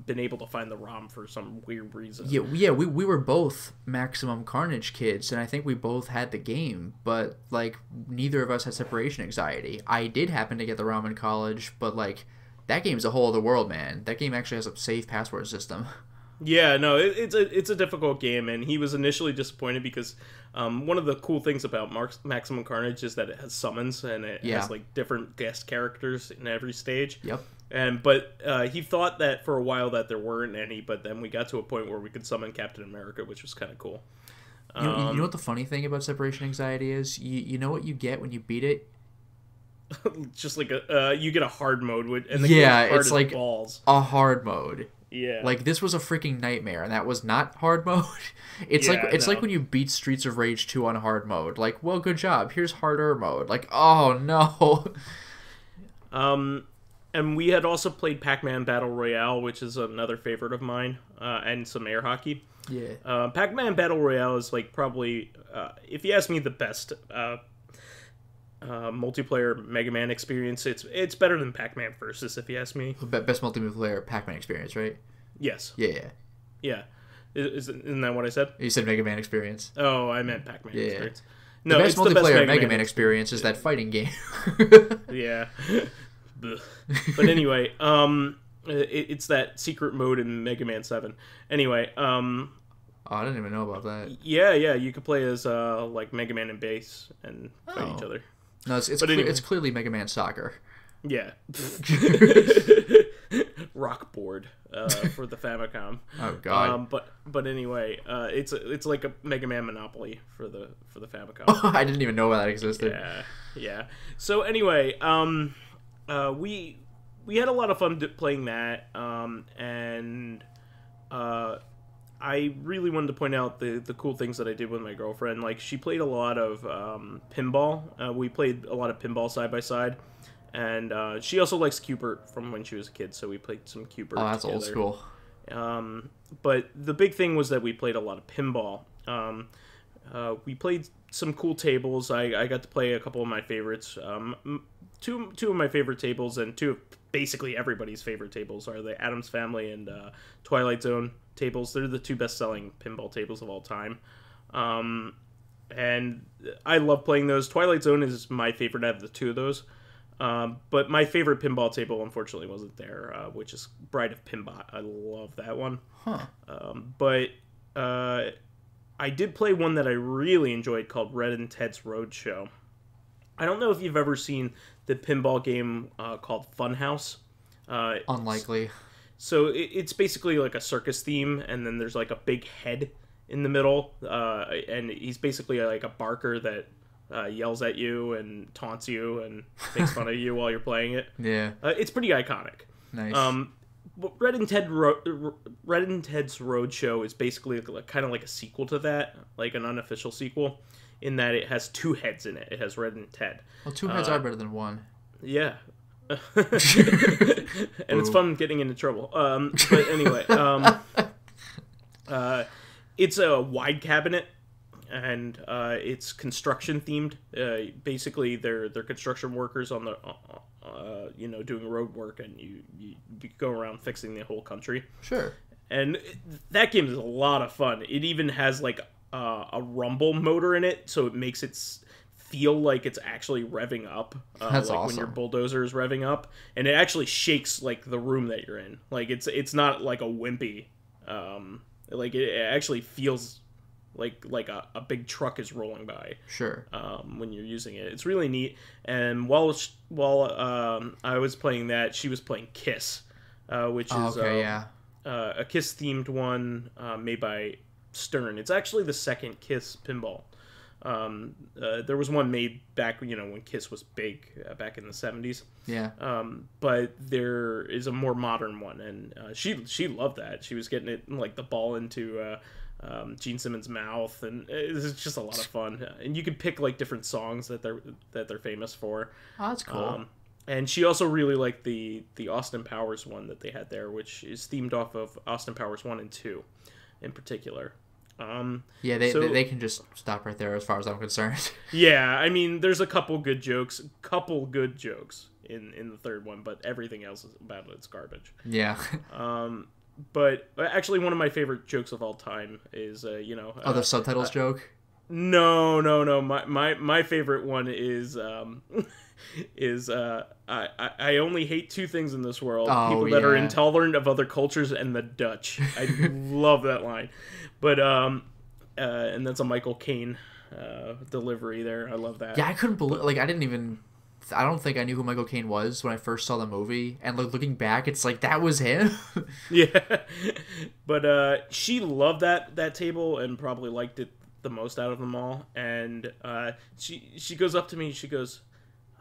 been able to find the ROM for some weird reason. Yeah, we were both Maximum Carnage kids, and I think we both had the game, but like neither of us had Separation Anxiety. I did happen to get the ROM in college, but like that game's a whole other world, man. That game actually has a safe password system. Yeah, no, it's a difficult game, and he was initially disappointed because one of the cool things about Maximum Carnage is that it has summons, and it has like different guest characters in every stage. Yep. But he thought that for a while that there weren't any, but then we got to a point where we could summon Captain America, which was kind of cool. You know what the funny thing about Separation Anxiety is? You know what you get when you beat it? Just like you get a hard mode, and it's like balls. A hard mode. Yeah. Like this was a freaking nightmare, and that was not hard mode. It's like when you beat Streets of Rage 2 on hard mode. Like, well, good job. Here's harder mode. Like, oh no. And we had also played Pac-Man Battle Royale, which is another favorite of mine, and some air hockey. Yeah. Pac-Man Battle Royale is like probably, if you ask me, the best multiplayer Mega Man experience. It's better than Pac-Man Versus, if you ask me. Best multiplayer Pac-Man experience, right? Yes. Yeah. Isn't that what I said? You said Mega Man experience. Oh, I meant Pac-Man experience. No, the best multiplayer Mega Man experience is that fighting game. Yeah. But anyway, it's that secret mode in Mega Man 7. Anyway, I didn't even know about that. Yeah, you could play as like Mega Man and Bass and fight each other. No, it's clearly Mega Man Soccer. Yeah. Rock Board for the Famicom. Oh god. But anyway, it's like a Mega Man Monopoly for the Famicom. I didn't even know that existed. Yeah. So anyway, we had a lot of fun playing that, and I really wanted to point out the cool things that I did with my girlfriend. Like, she played a lot of pinball. We played a lot of pinball side by side. And she also likes Cubert from when she was a kid, so we played some Cubert together. That's old school. But the big thing was that we played a lot of pinball. We played some cool tables. I got to play a couple of my favorites. Two of my favorite tables, and two of basically everybody's favorite tables, are the Addams Family and Twilight Zone tables. They're the two best-selling pinball tables of all time. And I love playing those. Twilight Zone is my favorite out of the two of those. But my favorite pinball table, unfortunately, wasn't there, which is Bride of Pinbot. I love that one. But I did play one that I really enjoyed called Red and Ted's Roadshow. I don't know if you've ever seen the pinball game called Funhouse. Unlikely. So it's basically like a circus theme, and then there's like a big head in the middle, and he's basically like a barker that yells at you and taunts you and makes fun of you while you're playing it. Yeah. It's pretty iconic. Nice. Red and Ted's Roadshow is basically kind of like a sequel to that, like an unofficial sequel, in that it has two heads in it. It has Red and Ted. Well, two heads are better than one. Yeah. And it's fun getting into trouble. But anyway, it's a wide cabinet, and it's construction themed. Basically, they're construction workers on the doing road work, and you go around fixing the whole country. Sure. And that game is a lot of fun. It even has like a rumble motor in it, so it makes it feel like it's actually revving up. That's like awesome. when your bulldozer is revving up, and it actually shakes like the room that you're in. Like it's not like a wimpy. Like it actually feels like a big truck is rolling by. Sure. When you're using it, it's really neat. And while I was playing that, she was playing Kiss, which is a Kiss themed one made by Stern. It's actually the second Kiss pinball. There was one made back, when Kiss was big, back in the 70s. Yeah. But there is a more modern one, and she loved that. She was getting it like the ball into Gene Simmons' mouth, and it's just a lot of fun. And you could pick like different songs that they're famous for. Oh, that's cool. And she also really liked the Austin Powers one that they had there, which is themed off of Austin Powers 1 and 2 in particular. They can just stop right there as far as I'm concerned. Yeah, I mean, there's a couple good jokes in the third one, but everything else about it's garbage. Yeah. But actually, one of my favorite jokes of all time is the subtitles joke. No. My favorite one is I only hate two things in this world: people that are intolerant of other cultures and the Dutch. I love that line. But and that's a Michael Caine delivery there. I love that. Yeah, I couldn't believe. Like, I don't think I knew who Michael Caine was when I first saw the movie. And looking back, it's like that was him. Yeah, but she loved that table and probably liked it the most out of them all. And she goes up to me. She goes,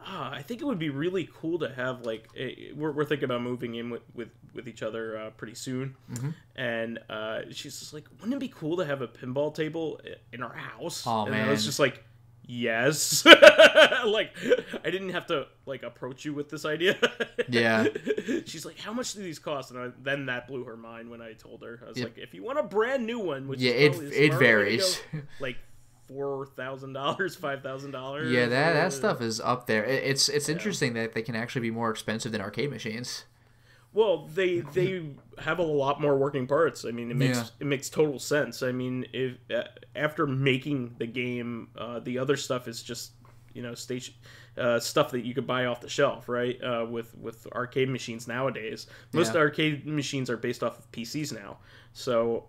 I think it would be really cool to have like we're thinking about moving in with each other pretty soon, and she's just like, wouldn't it be cool to have a pinball table in our house? Oh, and man. I was just like, yes. Like I didn't have to like approach you with this idea. Yeah. She's like, how much do these cost? And then that blew her mind when I told her. I was like, if you want a brand new one, which it varies. Like $4,000, $5,000. Yeah, that stuff is up there. It's interesting that they can actually be more expensive than arcade machines. Well, they have a lot more working parts. I mean, it makes total sense. I mean, if after making the game, the other stuff is just station stuff that you could buy off the shelf, right? With arcade machines nowadays, most arcade machines are based off of PCs now. So,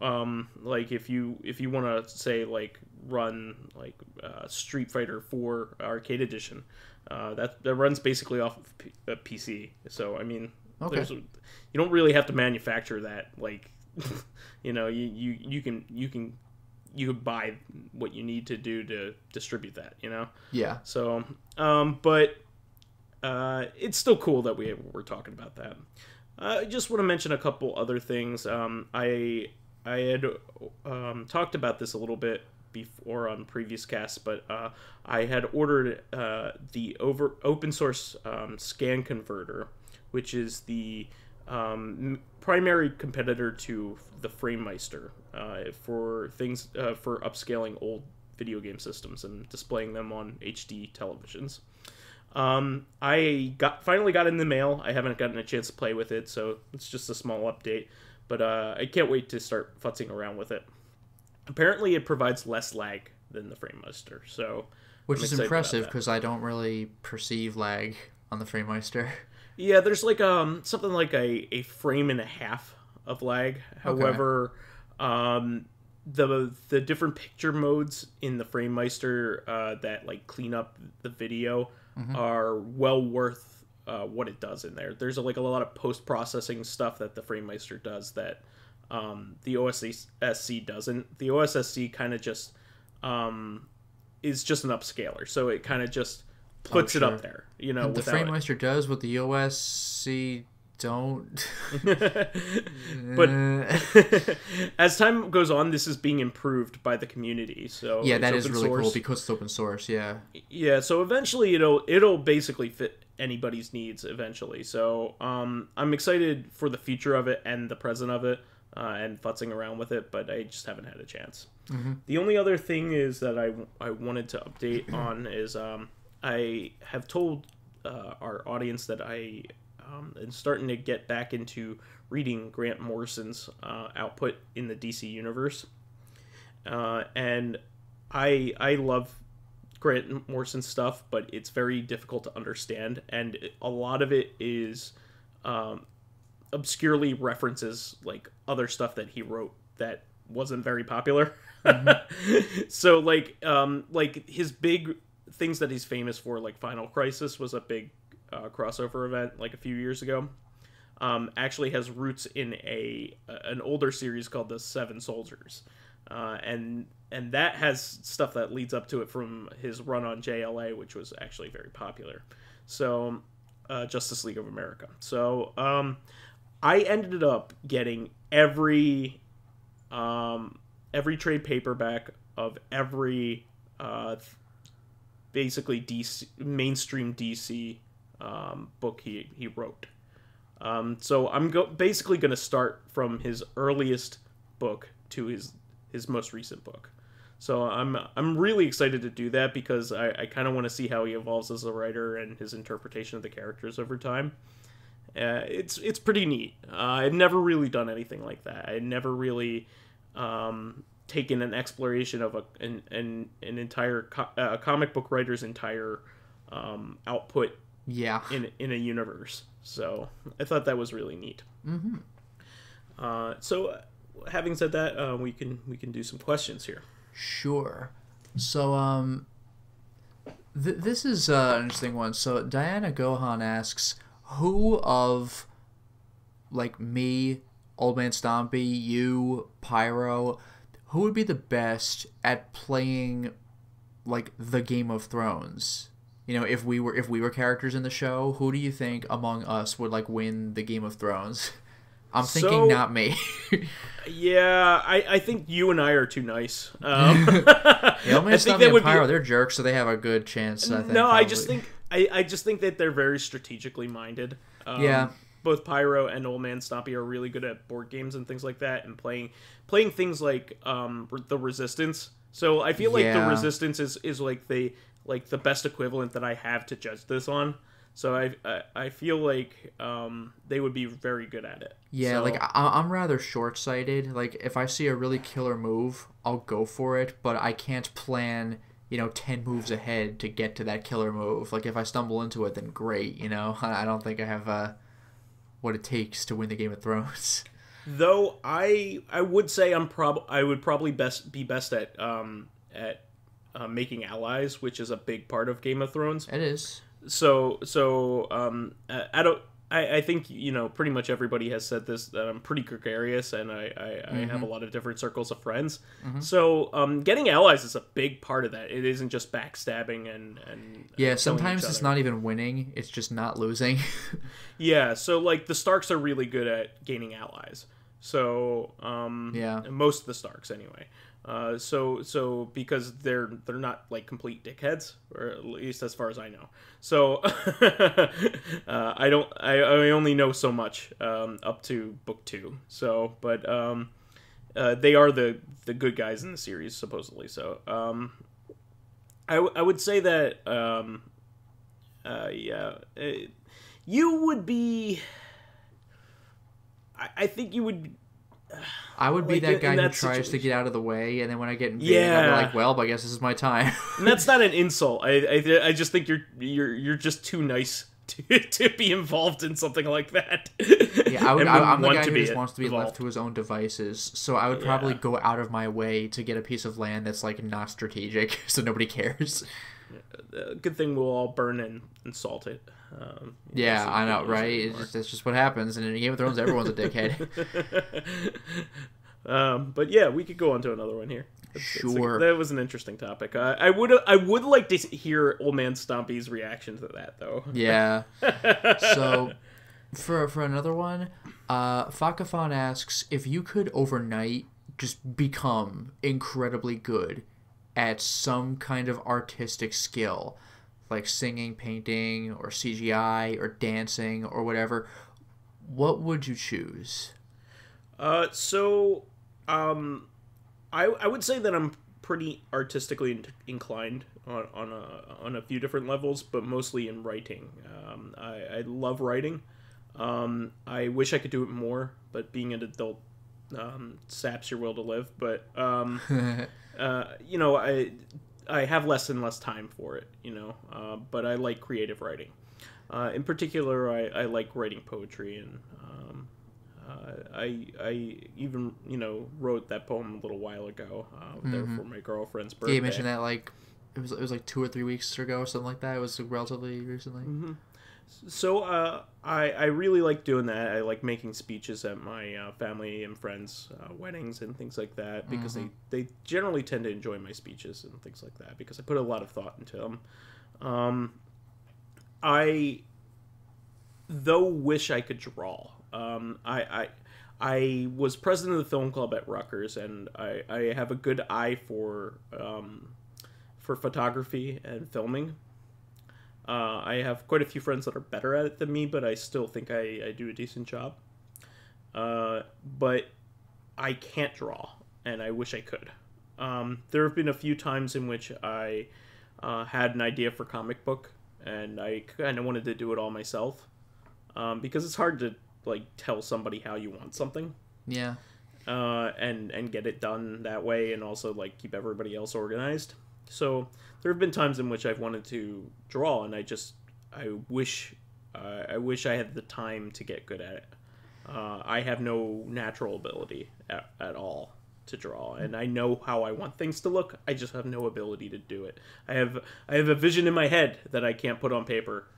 like if you want to say like run like Street Fighter 4 Arcade Edition, that runs basically off of a PC. So I mean, you don't really have to manufacture that. Like, you can buy what you need to do to distribute that. Yeah. So, but it's still cool that we're talking about that. I just want to mention a couple other things. I had talked about this a little bit before on previous casts, but I had ordered the open source scan converter, which is the primary competitor to the FrameMeister for things for upscaling old video game systems and displaying them on HD televisions. I finally got it in the mail. I haven't gotten a chance to play with it, so it's just a small update. But I can't wait to start futzing around with it. Apparently, it provides less lag than the FrameMeister, so which is impressive because I don't really perceive lag on the FrameMeister. Yeah, there's like something like a frame and a half of lag. However, the different picture modes in the FrameMeister that like clean up the video are well worth what it does in there. There's like a lot of post-processing stuff that the FrameMeister does that the OSSC doesn't. The OSSC kind of just is just an upscaler, so it kind of just puts it up there, And the FrameMeister does what the OSSC don't. But as time goes on, this is being improved by the community. So yeah, that is really source. cool because it's open source. Yeah. Yeah. So eventually, it'll basically fit anybody's needs eventually. So I'm excited for the future of it and the present of it, and futzing around with it. But I just haven't had a chance. Mm-hmm. The only other thing is that I wanted to update on is I have told our audience that I am starting to get back into reading Grant Morrison's output in the DC universe, and I love Grant Morrison stuff, but it's very difficult to understand, and a lot of it is obscurely references like other stuff that he wrote that wasn't very popular. Mm-hmm. So like his big things that he's famous for, like Final Crisis was a big crossover event like a few years ago. Actually has roots in an older series called the Seven Soldiers, and that has stuff that leads up to it from his run on JLA, which was actually very popular. So Justice League of America. So I ended up getting every trade paperback of every basically DC mainstream DC book he wrote. So I'm basically going to start from his earliest book to his most recent book. So I'm really excited to do that because I kind of want to see how he evolves as a writer and his interpretation of the characters over time. It's pretty neat. I've never really done anything like that. I never really taken an exploration of an entire comic book writer's entire output. Yeah. In a universe. So I thought that was really neat. Mm-hmm. So having said that, we can do some questions here. Sure. So this is an interesting one. So Diana Gohan asks, who of like me, Old Man Stompy, you, Pyro, who would be the best at playing like the Game of Thrones? You know, if we were characters in the show, who do you think among us would like win the Game of Thrones? I'm thinking not me. Yeah, I think you and I are too nice. Yeah, Old Man Stompy and Pyro, they're jerks, so they have a good chance. I think, no, probably. I just think that they're very strategically minded. Yeah. Both Pyro and Old Man Stompy are really good at board games and things like that, and playing things like the Resistance. So I feel like the Resistance is like the best equivalent that I have to judge this on. So I feel like they would be very good at it. Yeah, so, like I'm rather short-sighted. Like if I see a really killer move, I'll go for it, but I can't plan 10 moves ahead to get to that killer move. Like if I stumble into it, then great. I don't think I have what it takes to win the Game of Thrones. Though I would say I would probably be best at making allies, which is a big part of Game of Thrones. It is. So I think pretty much everybody has said this, that I'm pretty gregarious and I have a lot of different circles of friends. Mm-hmm. So getting allies is a big part of that. It isn't just backstabbing and yeah. Sometimes it's not even winning; it's just not losing. Yeah. So like the Starks are really good at gaining allies. So yeah, most of the Starks anyway. So because they're not like complete dickheads, or at least as far as I know. So I only know so much up to book 2. So but they are the good guys in the series supposedly. So I would say that you would be. I think you would. I would be that guy who tries to get out of the way, and then when I get invaded, I'll be like, "Well, I guess this is my time." And that's not an insult. I just think you're just too nice to be involved in something like that. Yeah, I'm the guy who just wants to be left to his own devices. So I would probably go out of my way to get a piece of land that's like not strategic, so nobody cares. Good thing we'll all burn and salt it. Yeah, I know, right? It's just what happens, and in Game of Thrones, everyone's a dickhead. But yeah, we could go on to another one here. Sure. That was an interesting topic. I would like to hear Old Man Stompy's reaction to that, though. Yeah. So, For another one, Fakafon asks, if you could overnight just become incredibly good at some kind of artistic skill, like singing, painting, or CGI, or dancing, or whatever, what would you choose? I would say that I'm pretty artistically inclined on a few different levels, but mostly in writing. I love writing. I wish I could do it more, but being an adult saps your will to live. But you know, I have less and less time for it. You know, but I like creative writing. In particular, I like writing poetry, and I even, you know, wrote that poem a little while ago there for my girlfriend's birthday. Yeah, you mentioned that like it was like 2 or 3 weeks ago or something like that. It was relatively recently. Mm-hmm. So I really like doing that. I like making speeches at my family and friends' weddings and things like that, because they generally tend to enjoy my speeches and things like that, because I put a lot of thought into them. I though wish I could draw. I was president of the film club at Rutgers, and I have a good eye for photography and filming. I have quite a few friends that are better at it than me, but I still think I do a decent job. But I can't draw, and I wish I could. There have been a few times in which I had an idea for comic book, and I kind of wanted to do it all myself, because it's hard to like tell somebody how you want something. Yeah. And get it done that way, and also like keep everybody else organized. So there have been times in which I've wanted to draw, and I wish I had the time to get good at it. I have no natural ability at all to draw, and I know how I want things to look. I just have no ability to do it. I have a vision in my head that I can't put on paper,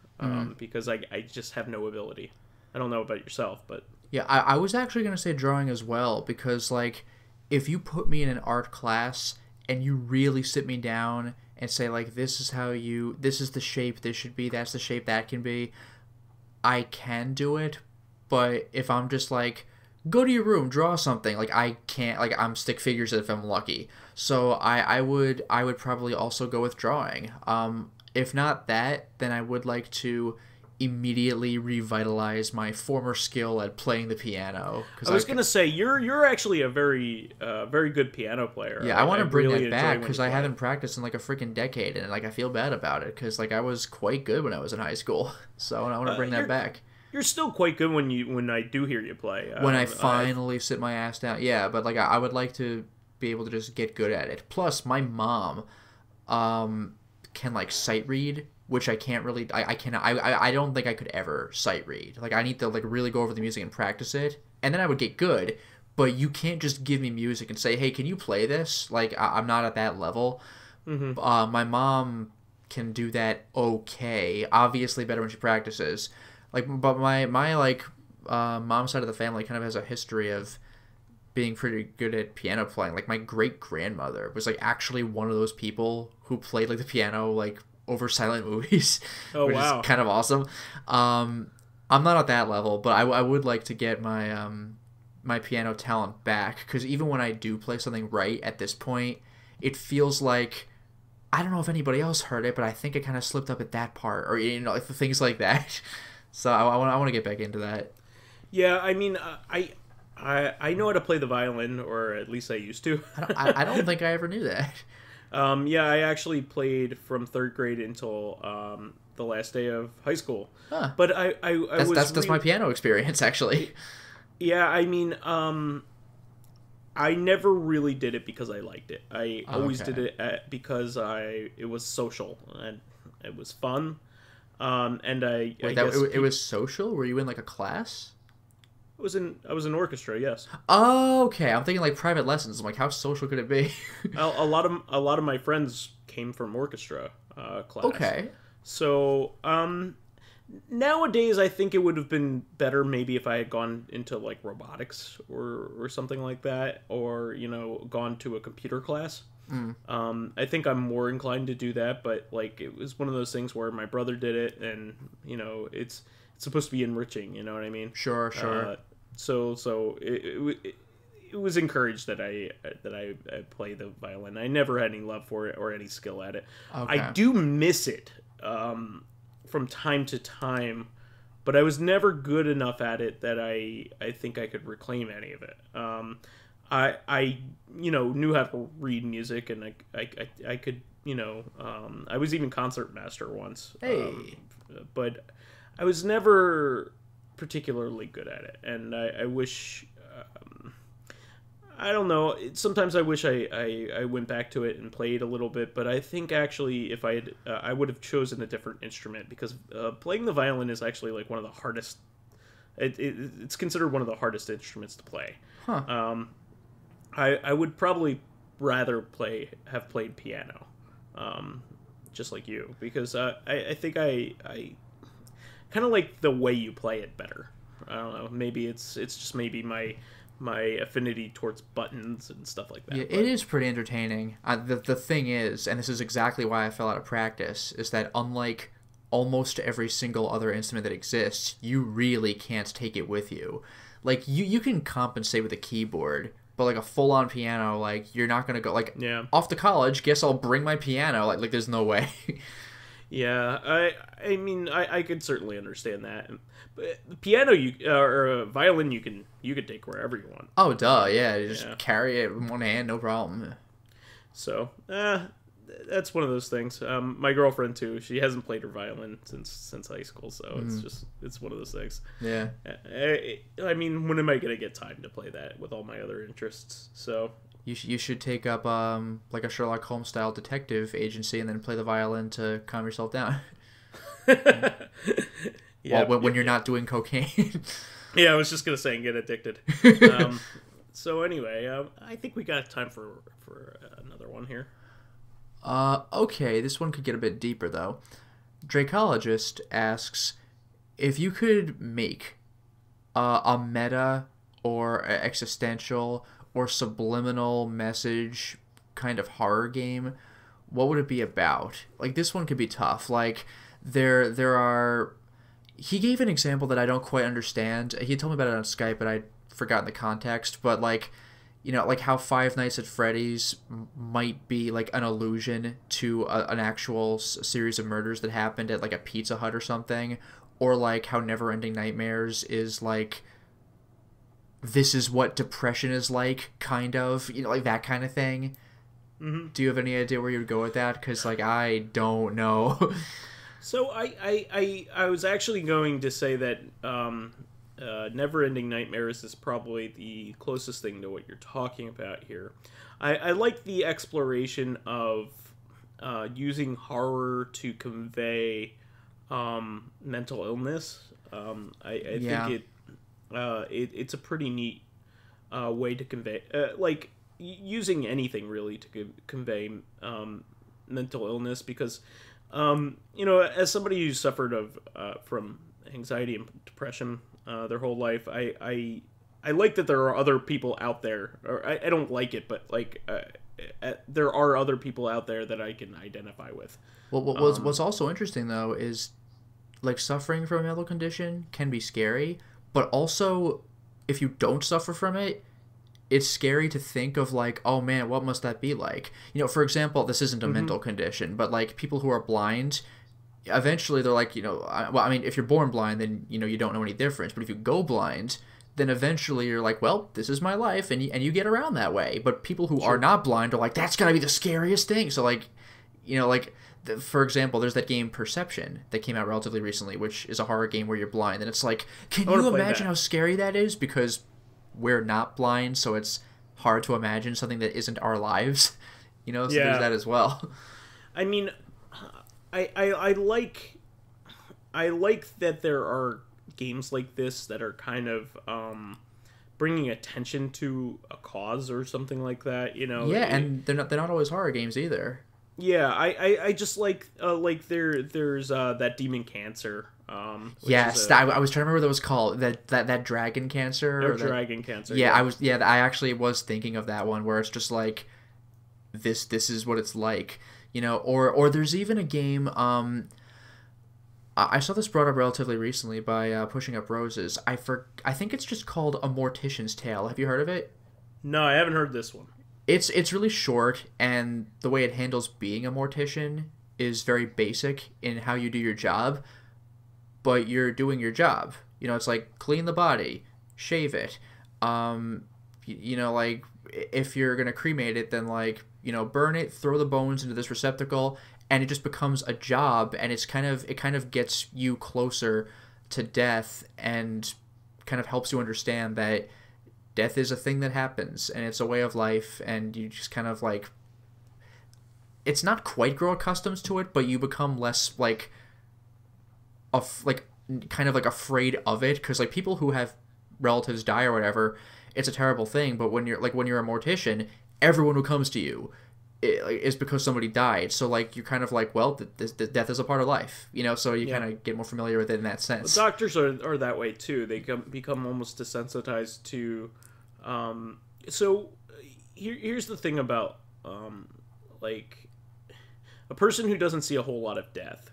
because I just have no ability. I don't know about yourself, but yeah, I was actually going to say drawing as well, because like if you put me in an art class and you really sit me down and say like, this is the shape this should be, that's the shape that can be, I can do it. But if I'm just like, go to your room, draw something, like I can't, like I'm stick figures if I'm lucky. So I would probably also go with drawing. If not that, then I would like to immediately revitalize my former skill at playing the piano. I was gonna say you're actually a very good piano player. Yeah, I want to bring that back, because I haven't practiced in like a freaking decade, and like I feel bad about it, because like I was quite good when I was in high school. So I want to bring that back. You're still quite good when I do hear you play. When I finally sit my ass down, yeah. But like I would like to be able to just get good at it. Plus, my mom can like sight read, which I can't really. I don't think I could ever sight read. Like I need to like really go over the music and practice it, and then I would get good. But you can't just give me music and say, "Hey, can you play this?" Like I'm not at that level. My mom can do that okay. Obviously, better when she practices. Like, but my like mom's side of the family kind of has a history of being pretty good at piano playing. Like my great grandmother was like actually one of those people who played like the piano like over silent movies. Oh, which wow. is kind of awesome. I'm not at that level, but I would like to get my my piano talent back, because even when I do play something right at this point, it feels like, I don't know if anybody else heard it, but I think it kind of slipped up at that part, or you know, like things like that. So I want to get back into that. Yeah, I mean, I know how to play the violin, or at least I used to. I don't think I ever knew that. Yeah, I actually played from 3rd grade until the last day of high school. Huh. But that's my piano experience, actually. Yeah, I mean, I never really did it because I liked it. I always did it because it was social and it was fun. And I guess it was social? Were you in like a class? I was in orchestra, yes. Oh, okay. I'm thinking like private lessons. I'm like, how social could it be? a lot of my friends came from orchestra class. Okay. So nowadays I think it would have been better maybe if I had gone into like robotics or something like that, or you know, gone to a computer class. I think I'm more inclined to do that, but like it was one of those things where my brother did it, and you know, it's it's supposed to be enriching. You know what I mean? Sure. So it was encouraged that I play the violin. I never had any love for it or any skill at it. Okay. I do miss it from time to time, but I was never good enough at it that I think I could reclaim any of it. I knew how to read music, and I could, I was even concertmaster once. Hey. But I was never particularly good at it, and I wish, I don't know, sometimes I wish I went back to it and played a little bit, but I think actually if I had, I would have chosen a different instrument, because playing the violin is actually like one of the hardest, it's considered one of the hardest instruments to play. Huh. I would probably rather have played piano, just like you, because I think I kind of like the way you play it better. I don't know. Maybe it's just maybe my affinity towards buttons and stuff like that. Yeah, it is pretty entertaining. The thing is, and this is exactly why I fell out of practice, is that unlike almost every single other instrument that exists, you really can't take it with you. Like, you can compensate with a keyboard, but like a full-on piano, like, you're not gonna go, like, off to college, guess I'll bring my piano. Like there's no way. Yeah, I mean, I could certainly understand that. But the piano, or a violin, you can take wherever you want. Oh, duh, yeah. You just carry it in one hand, no problem. So, that's one of those things. My girlfriend, too, she hasn't played her violin since high school, so it's one of those things. Yeah. I mean, when am I going to get time to play that with all my other interests? So... You should take up like a Sherlock Holmes style detective agency and then play the violin to calm yourself down. When you're not doing cocaine. Yeah, I was just gonna say, and get addicted. So anyway, I think we got time for another one here. Okay, this one could get a bit deeper though. Dracologist asks, if you could make a meta or existential or subliminal message kind of horror game, what would it be about? Like, this one could be tough. Like, there are... He gave an example that I don't quite understand. He told me about it on Skype, but I'd forgotten the context. But, like, like how Five Nights at Freddy's might be, like, an allusion to an actual series of murders that happened at, like, a Pizza Hut or something. Or, like, how Neverending Nightmares is, like... this is what depression is like, kind of, like that kind of thing. Mm-hmm. Do you have any idea where you would go with that? Because, like, I don't know. So I was actually going to say that Neverending Nightmares is probably the closest thing to what you're talking about here. I like the exploration of using horror to convey mental illness. I think it's a pretty neat way to convey, like, using anything really to convey mental illness, because as somebody who suffered from anxiety and depression their whole life, I like that there are other people out there, or I don't like it, but like there are other people out there that I can identify with. Well, what's also interesting though is, like, suffering from a mental condition can be scary. But also, if you don't suffer from it, it's scary to think of, like, oh man, what must that be like? For example, this isn't a mental condition, but, like, people who are blind, eventually they're like, if you're born blind, then, you don't know any difference. But if you go blind, then eventually you're like, well, this is my life, and you get around that way. But people who are not blind are like, that's gotta be the scariest thing. So, like, for example, there's that game Perception that came out relatively recently, which is a horror game where you're blind, and it's like, can you imagine how scary that is? Because we're not blind, so it's hard to imagine something that isn't our lives. So there's that as well. I mean, I like that there are games like this that are kind of bringing attention to a cause or something like that. And they're not always horror games either. Yeah, I just like there's that Demon Cancer. Yes, I was trying to remember what that was called. That Dragon Cancer. Or Dragon Cancer. Yeah, I actually was thinking of that one where it's just like, this is what it's like, Or there's even a game. I saw this brought up relatively recently by Pushing Up Roses. I think it's just called A Mortician's Tale. Have you heard of it? No, I haven't heard this one. It's really short, and the way it handles being a mortician is very basic in how you do your job, but you're doing your job. You know, it's like clean the body, shave it. You know, like if you're gonna cremate it, then like, you know, burn it, throw the bones into this receptacle, and it just becomes a job, and it kind of gets you closer to death and kind of helps you understand that death is a thing that happens, and it's a way of life, and you just kind of like, it's not quite grow accustomed to it, but you become less like kind of like afraid of it, because like people who have relatives die or whatever, it's a terrible thing, but when you're a mortician, everyone who comes to you is because somebody died, so like you're kind of like, well, this death is a part of life, you know, so you kind of get more familiar with it in that sense. Well, doctors are that way too. They become almost desensitized to so here's the thing about like a person who doesn't see a whole lot of death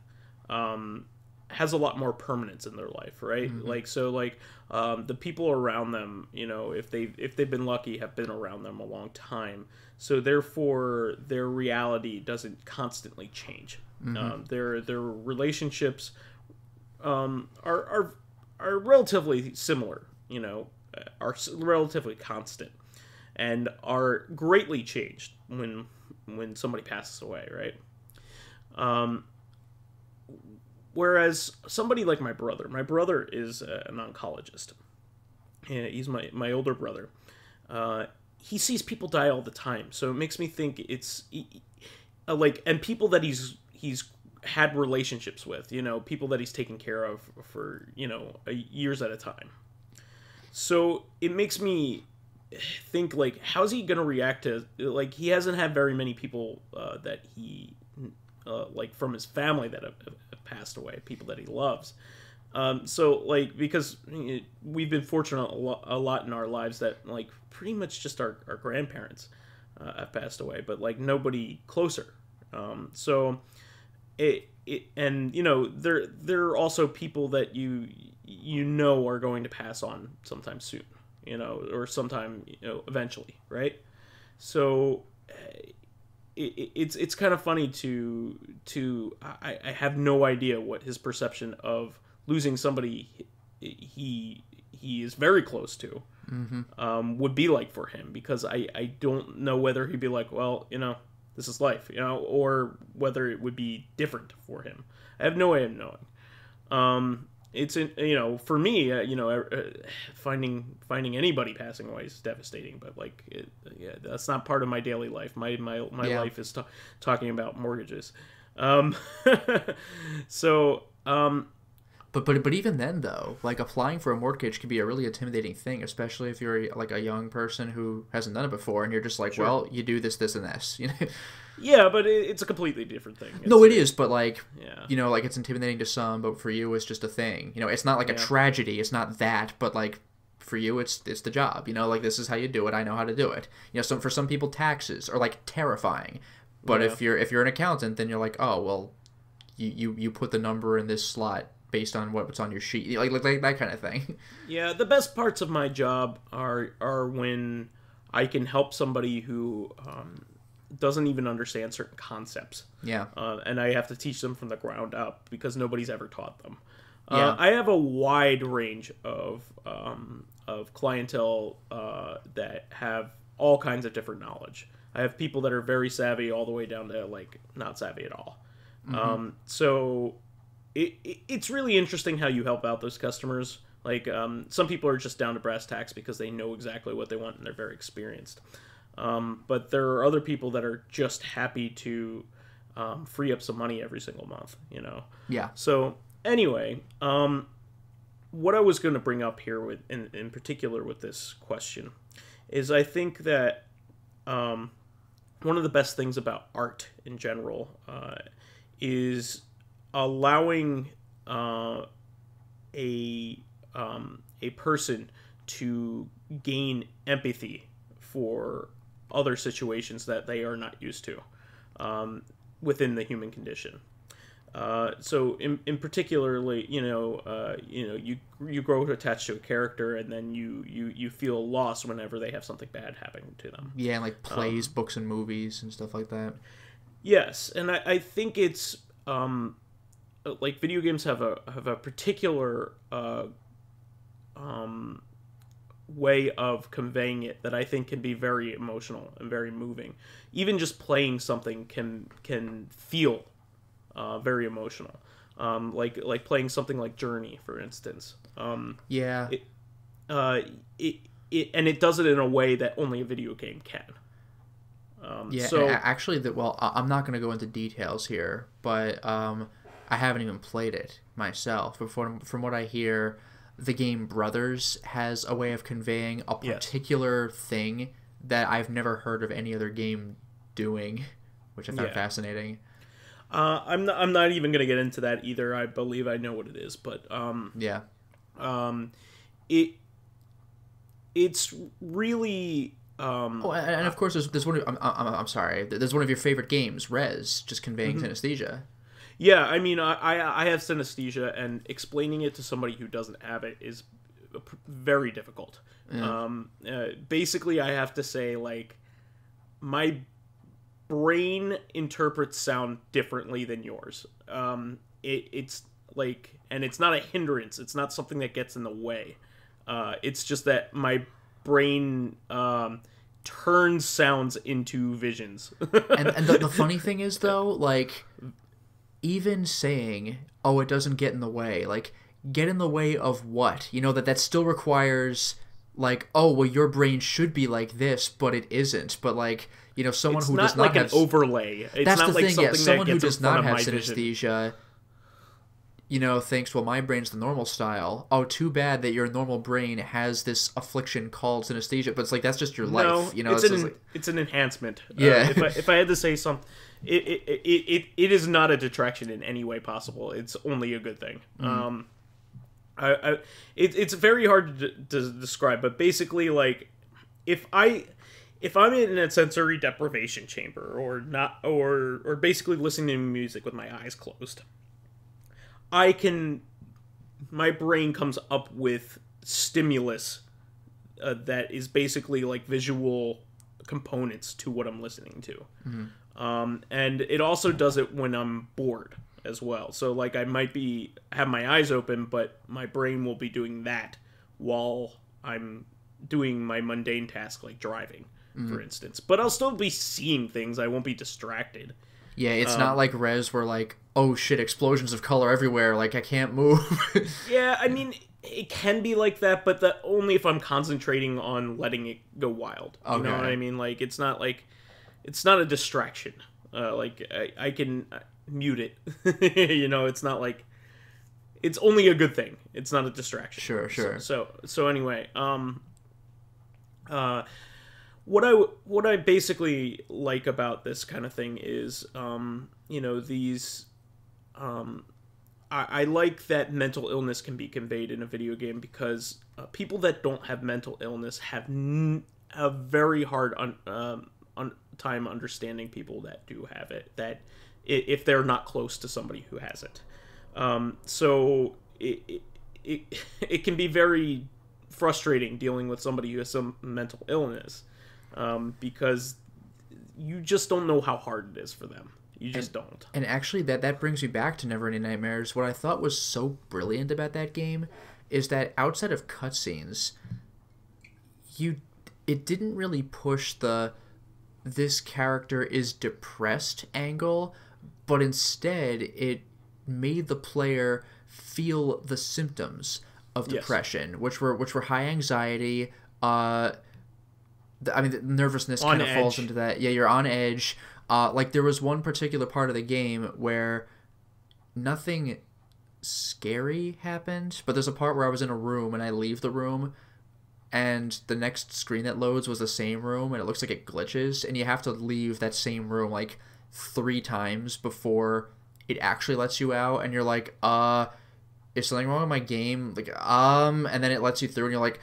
has a lot more permanence in their life, right? Mm-hmm. Like, so like the people around them, you know, if they've been lucky, have been around them a long time, so therefore their reality doesn't constantly change. Mm-hmm. Their relationships are relatively similar, you know, are relatively constant, and are greatly changed when somebody passes away, right? Whereas somebody like my brother is an oncologist. He's my older brother. He sees people die all the time, so it makes me think it's like, and people that he's had relationships with, you know, people that he's taken care of for, you know, years at a time. So it makes me think, like, how's he gonna react to, like, he hasn't had very many people that he like from his family that have passed away, people that he loves. So like, because we've been fortunate a lot in our lives that like pretty much just our grandparents have passed away, but like nobody closer. So it and you know, there are also people that you know are going to pass on sometime soon, you know, or sometime, you know, eventually, right? So it's kind of funny to I have no idea what his perception of losing somebody he is very close to would be like for him, because I don't know whether he'd be like, well, you know, this is life, you know, or whether it would be different for him. I have no way of knowing. It's, you know, for me, you know, finding anybody passing away is devastating, but like, yeah, that's not part of my daily life. My life is talking about mortgages. So, But even then, though, like, applying for a mortgage can be a really intimidating thing, especially if you're like a young person who hasn't done it before, and you're just like, well, you do this, and this, you know. Yeah, but it's a completely different thing. No, it is, but like, you know, like, it's intimidating to some, but for you, it's just a thing. You know, it's not like a tragedy. It's not that, but like, for you, it's the job. You know, like, this is how you do it. I know how to do it. You know, so for some people, taxes are like terrifying, but if you're an accountant, then you're like, oh well, you put the number in this slot based on what's on your sheet, like that kind of thing. Yeah, the best parts of my job are when I can help somebody who doesn't even understand certain concepts. Yeah. And I have to teach them from the ground up because nobody's ever taught them. I have a wide range of clientele that have all kinds of different knowledge. I have people that are very savvy all the way down to like not savvy at all. So it's really interesting how you help out those customers. Like, some people are just down to brass tacks because they know exactly what they want and they're very experienced. But there are other people that are just happy to free up some money every single month, you know? Yeah. So anyway, what I was going to bring up here with, in particular with this question, is I think that one of the best things about art in general is allowing a person to gain empathy for other situations that they are not used to within the human condition. So in particularly, you grow attached to a character, and then you feel lost whenever they have something bad happening to them. Yeah, and like plays, books, and movies and stuff like that. Yes, and I think it's like video games have a particular way of conveying it that I think can be very emotional and very moving. Even just playing something can feel very emotional. Like playing something like Journey, for instance. Yeah. It does it in a way that only a video game can. Yeah, so and actually, I'm not going to go into details here, but I haven't even played it myself. But from what I hear, the game Brothers has a way of conveying a particular thing that I've never heard of any other game doing, which I found fascinating. I'm not even gonna get into that either. I believe I know what it is, but it's really and of course there's one. I'm sorry. There's one of your favorite games, Rez, just conveying synesthesia. Yeah, I mean, I have synesthesia, and explaining it to somebody who doesn't have it is very difficult. Yeah. Basically, I have to say, like, my brain interprets sound differently than yours. It's like, and it's not a hindrance. It's not something that gets in the way. It's just that my brain turns sounds into visions. and the funny thing is, though, like, even saying, oh, it doesn't get in the way, like, get in the way of what? You know, that still requires, like, oh, well, your brain should be like this, but it isn't. But, like, you know, someone who does not like have... an overlay. It's that's not the like thing, something someone that who gets does not have synesthesia, vision, you know, thinks, well, my brain's the normal style. Oh, too bad that your normal brain has this affliction called synesthesia. But it's like, that's just your life. You know, it's an enhancement. Yeah. If I had to say something, it is not a detraction in any way possible. It's only a good thing. It's very hard to describe, but basically, like, if I'm in a sensory deprivation chamber, or basically listening to music with my eyes closed, my brain comes up with stimulus that is basically like visual components to what I'm listening to. And it also does it when I'm bored as well. So, like, I might have my eyes open, but my brain will be doing that while I'm doing my mundane task, like driving, for instance. But I'll still be seeing things. I won't be distracted. Yeah, it's not like Rez where, like, oh shit, explosions of color everywhere, like, I can't move. Yeah, I mean, it can be like that, but only if I'm concentrating on letting it go wild. You know what I mean? Like, it's not a distraction. Like, I can mute it. You know, it's not like... It's only a good thing. It's not a distraction. Sure. So anyway, what I basically like about this kind of thing is, you know, these... I like that mental illness can be conveyed in a video game, because people that don't have mental illness have a very hard time understanding people that do have it, that if they're not close to somebody who has it. So it can be very frustrating dealing with somebody who has some mental illness, because you just don't know how hard it is for them. You just don't. And actually, that brings me back to Neverending Nightmares. What I thought was so brilliant about that game is that outside of cutscenes, it didn't really push this character is depressed angle, but instead it made the player feel the symptoms of depression, which were high anxiety. I mean, the nervousness kind of falls into that. Yeah, you're on edge. Like, there was one particular part of the game where nothing scary happened, but there's a part where I was in a room and I leave the room, and the next screen that loads was the same room, and it looks like it glitches, and you have to leave that same room like 3 times before it actually lets you out, and you're like, is something wrong with my game? Like, and then it lets you through, and you're like,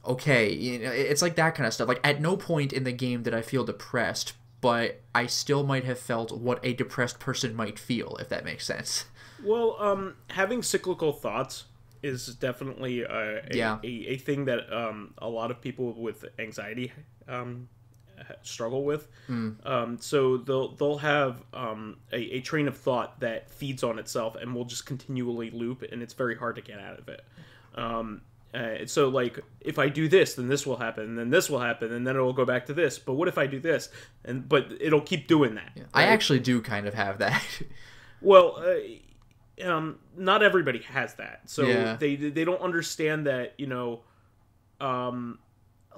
okay, you know, it's like that kind of stuff. Like, at no point in the game did I feel depressed, but I still might have felt what a depressed person might feel, if that makes sense. Well, having cyclical thoughts is definitely a thing that a lot of people with anxiety struggle with. So they'll have a train of thought that feeds on itself and will just continually loop, and it's very hard to get out of it. So like, if I do this, then this will happen, and then this will happen, and then it will go back to this. But what if I do this? But it'll keep doing that. Yeah. Right? I actually do kind of have that. Well, not everybody has that, so Yeah. they don't understand that,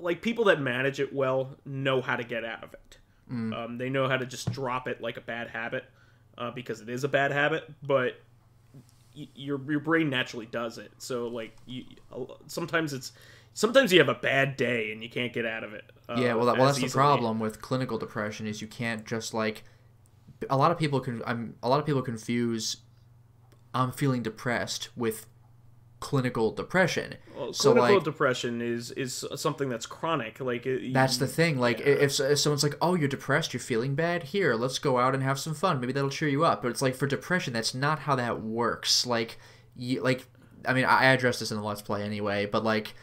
like, people that manage it well know how to get out of it. They know how to just drop it like a bad habit, because it is a bad habit, but your brain naturally does it. So like, sometimes you have a bad day and you can't get out of it. Yeah, well, that's the easily. problem with clinical depression is you can't just like. A lot of people confuse I'm feeling depressed with clinical depression. Well, so clinical like, depression is something that's chronic. Like, that's the thing. Like, if someone's like, "Oh, you're depressed, you're feeling bad. Here, let's go out and have some fun. Maybe that'll cheer you up." But it's like, for depression, that's not how that works. Like, I mean, I addressed this in the Let's Play anyway, but like,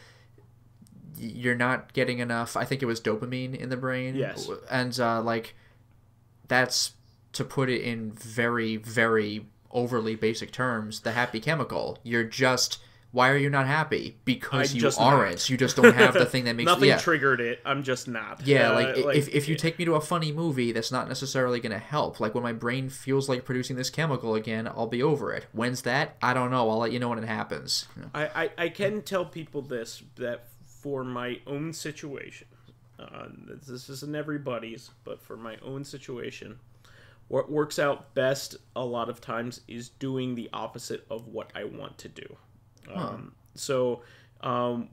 you're not getting enough. I think it was dopamine in the brain. Yes, and like, that's, to put it in very, very overly basic terms, the happy chemical. You're just, why are you not happy? Because you aren't. Not. You just don't have the thing that makes nothing triggered it. I'm just not. Yeah, if you take me to a funny movie, that's not necessarily going to help. Like, when my brain feels like producing this chemical again, I'll be over it. When's that? I don't know. I'll let you know when it happens. I can tell people this, that for my own situation, this isn't everybody's, but for my own situation, what works out best a lot of times is doing the opposite of what I want to do. So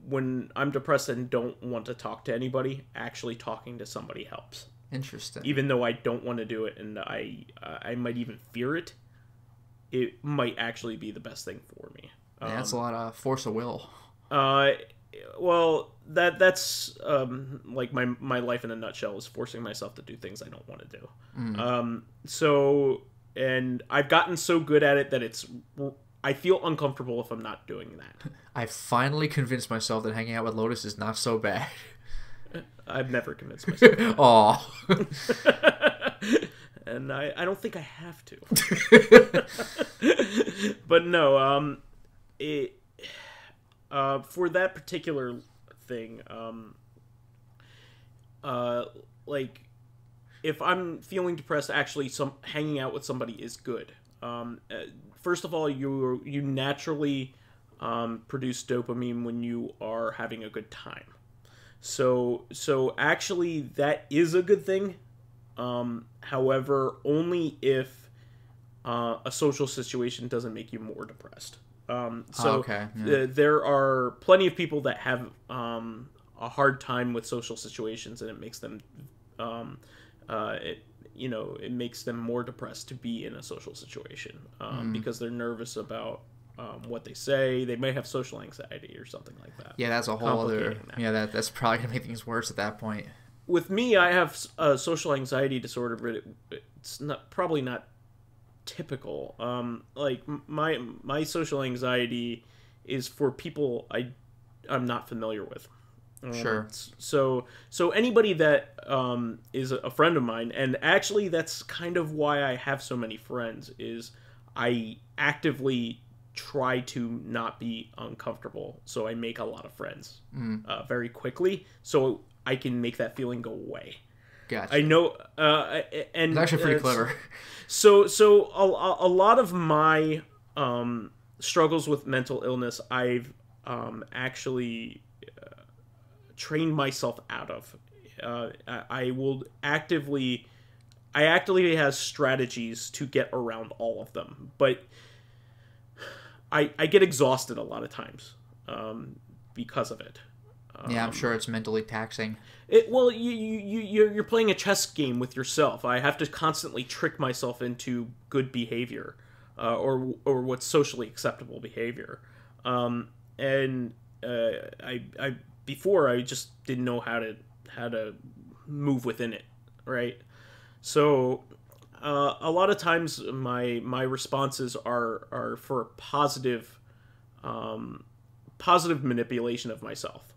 when I'm depressed and don't want to talk to anybody, actually talking to somebody helps. Interesting. Even though I don't want to do it, and I might even fear it, it might actually be the best thing for me. Yeah, that's a lot of force of will. Well, that's like my life in a nutshell, is forcing myself to do things I don't want to do. So, and I've gotten so good at it that I feel uncomfortable if I'm not doing that. I finally convinced myself that hanging out with Lotus is not so bad. I've never convinced myself. Aw. And I don't think I have to. But no, for that particular thing, like, if I'm feeling depressed, actually hanging out with somebody is good. First of all, you naturally produce dopamine when you are having a good time. So actually that is a good thing. However, only if a social situation doesn't make you more depressed. There are plenty of people that have a hard time with social situations, and it makes them it makes them more depressed to be in a social situation, because they're nervous about what they say. They may have social anxiety or something like that. Yeah, that's a whole other... Yeah, that's probably going to make things worse at that point. With me, I have a social anxiety disorder, but it's probably not typical. Like, my social anxiety is for people I'm not familiar with. Sure. So anybody that is a friend of mine, and actually that's kind of why I have so many friends, is I actively try to not be uncomfortable, so I make a lot of friends very quickly, so I can make that feeling go away. Gotcha. I know, and it's actually pretty clever. So a lot of my struggles with mental illness, I've actually trained myself out of. I actively have strategies to get around all of them, but I get exhausted a lot of times because of it. Yeah, I'm sure it's mentally taxing. Well, you're playing a chess game with yourself. I have to constantly trick myself into good behavior, or what's socially acceptable behavior. Before I just didn't know how to move within it, right? So a lot of times my responses are for positive manipulation of myself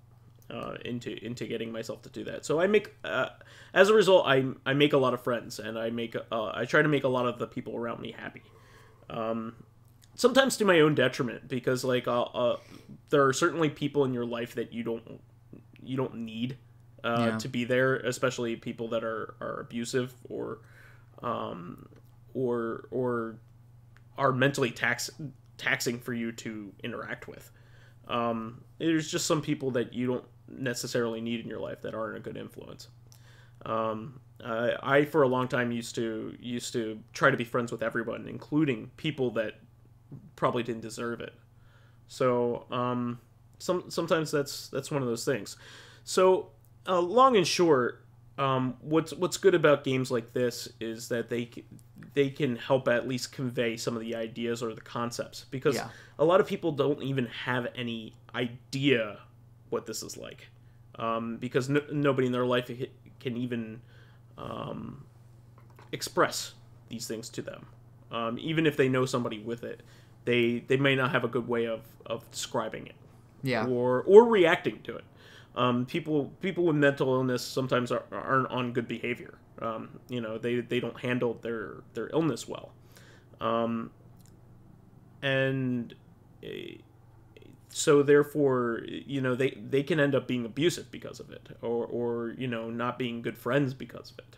into getting myself to do that. So I make as a result I make a lot of friends, and I try to make a lot of the people around me happy. Sometimes to my own detriment, because like there are certainly people in your life that you don't need to be there, especially people that are abusive or are mentally taxing for you to interact with. There's just some people that you don't necessarily need in your life that aren't a good influence. I for a long time used to try to be friends with everyone, including people that probably didn't deserve it. So sometimes that's one of those things. So long and short, what's good about games like this is that they can help at least convey some of the ideas or the concepts, because a lot of people don't even have any idea what this is like, because nobody in their life can even express these things to them. Even if they know somebody with it, they may not have a good way of describing it, or reacting to it. People with mental illness sometimes aren't on good behavior. They don't handle their illness well, and so therefore they can end up being abusive because of it, or not being good friends because of it,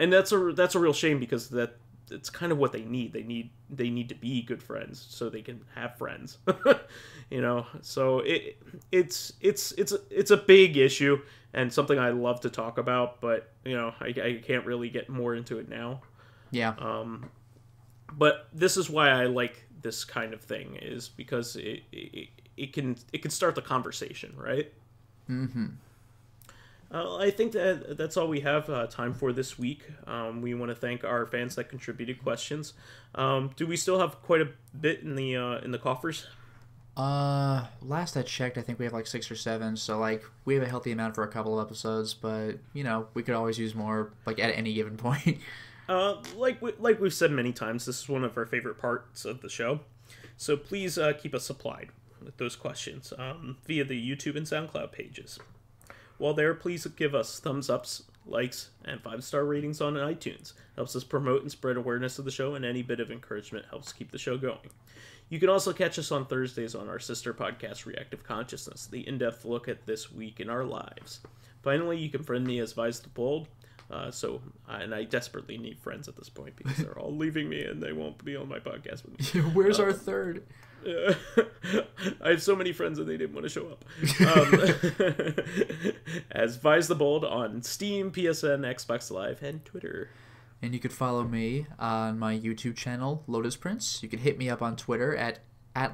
and that's a real shame, because it's kind of what they need. They need to be good friends so they can have friends. So it's a big issue and something I love to talk about, but I can't really get more into it now. But this is why I like this kind of thing, is because it can start the conversation, right? I think that's all we have time for this week. We want to thank our fans that contributed questions. Do we still have quite a bit in the coffers? Last I checked, I think we have like 6 or 7. So like we have a healthy amount for a couple of episodes, but we could always use more, like at any given point. Like we've said many times, this is one of our favorite parts of the show. So please keep us supplied with those questions via the YouTube and Soundcloud pages. While there, please give us thumbs ups, likes, and 5-star ratings on iTunes. Helps us promote and spread awareness of the show, and any bit of encouragement helps keep the show going. You can also catch us on Thursdays on our sister podcast, Corrective Consciousness, the in-depth look at this week in our lives. Finally, you can friend me as VyseTheBold. And I desperately need friends at this point, because they're all leaving me and they won't be on my podcast with me. Where's our third? I have so many friends and they didn't want to show up. As VyseTheBold on Steam, PSN, Xbox Live, and Twitter. And you could follow me on my YouTube channel, Lotus Prince. You can hit me up on Twitter at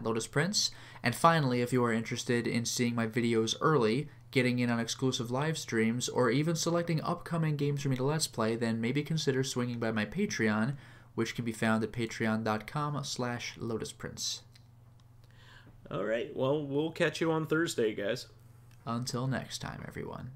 Lotus Prince. And finally, if you are interested in seeing my videos early, getting in on exclusive live streams, or even selecting upcoming games for me to Let's Play, then maybe consider swinging by my Patreon, which can be found at patreon.com/LotusPrince. All right, well, we'll catch you on Thursday, guys. Until next time, everyone.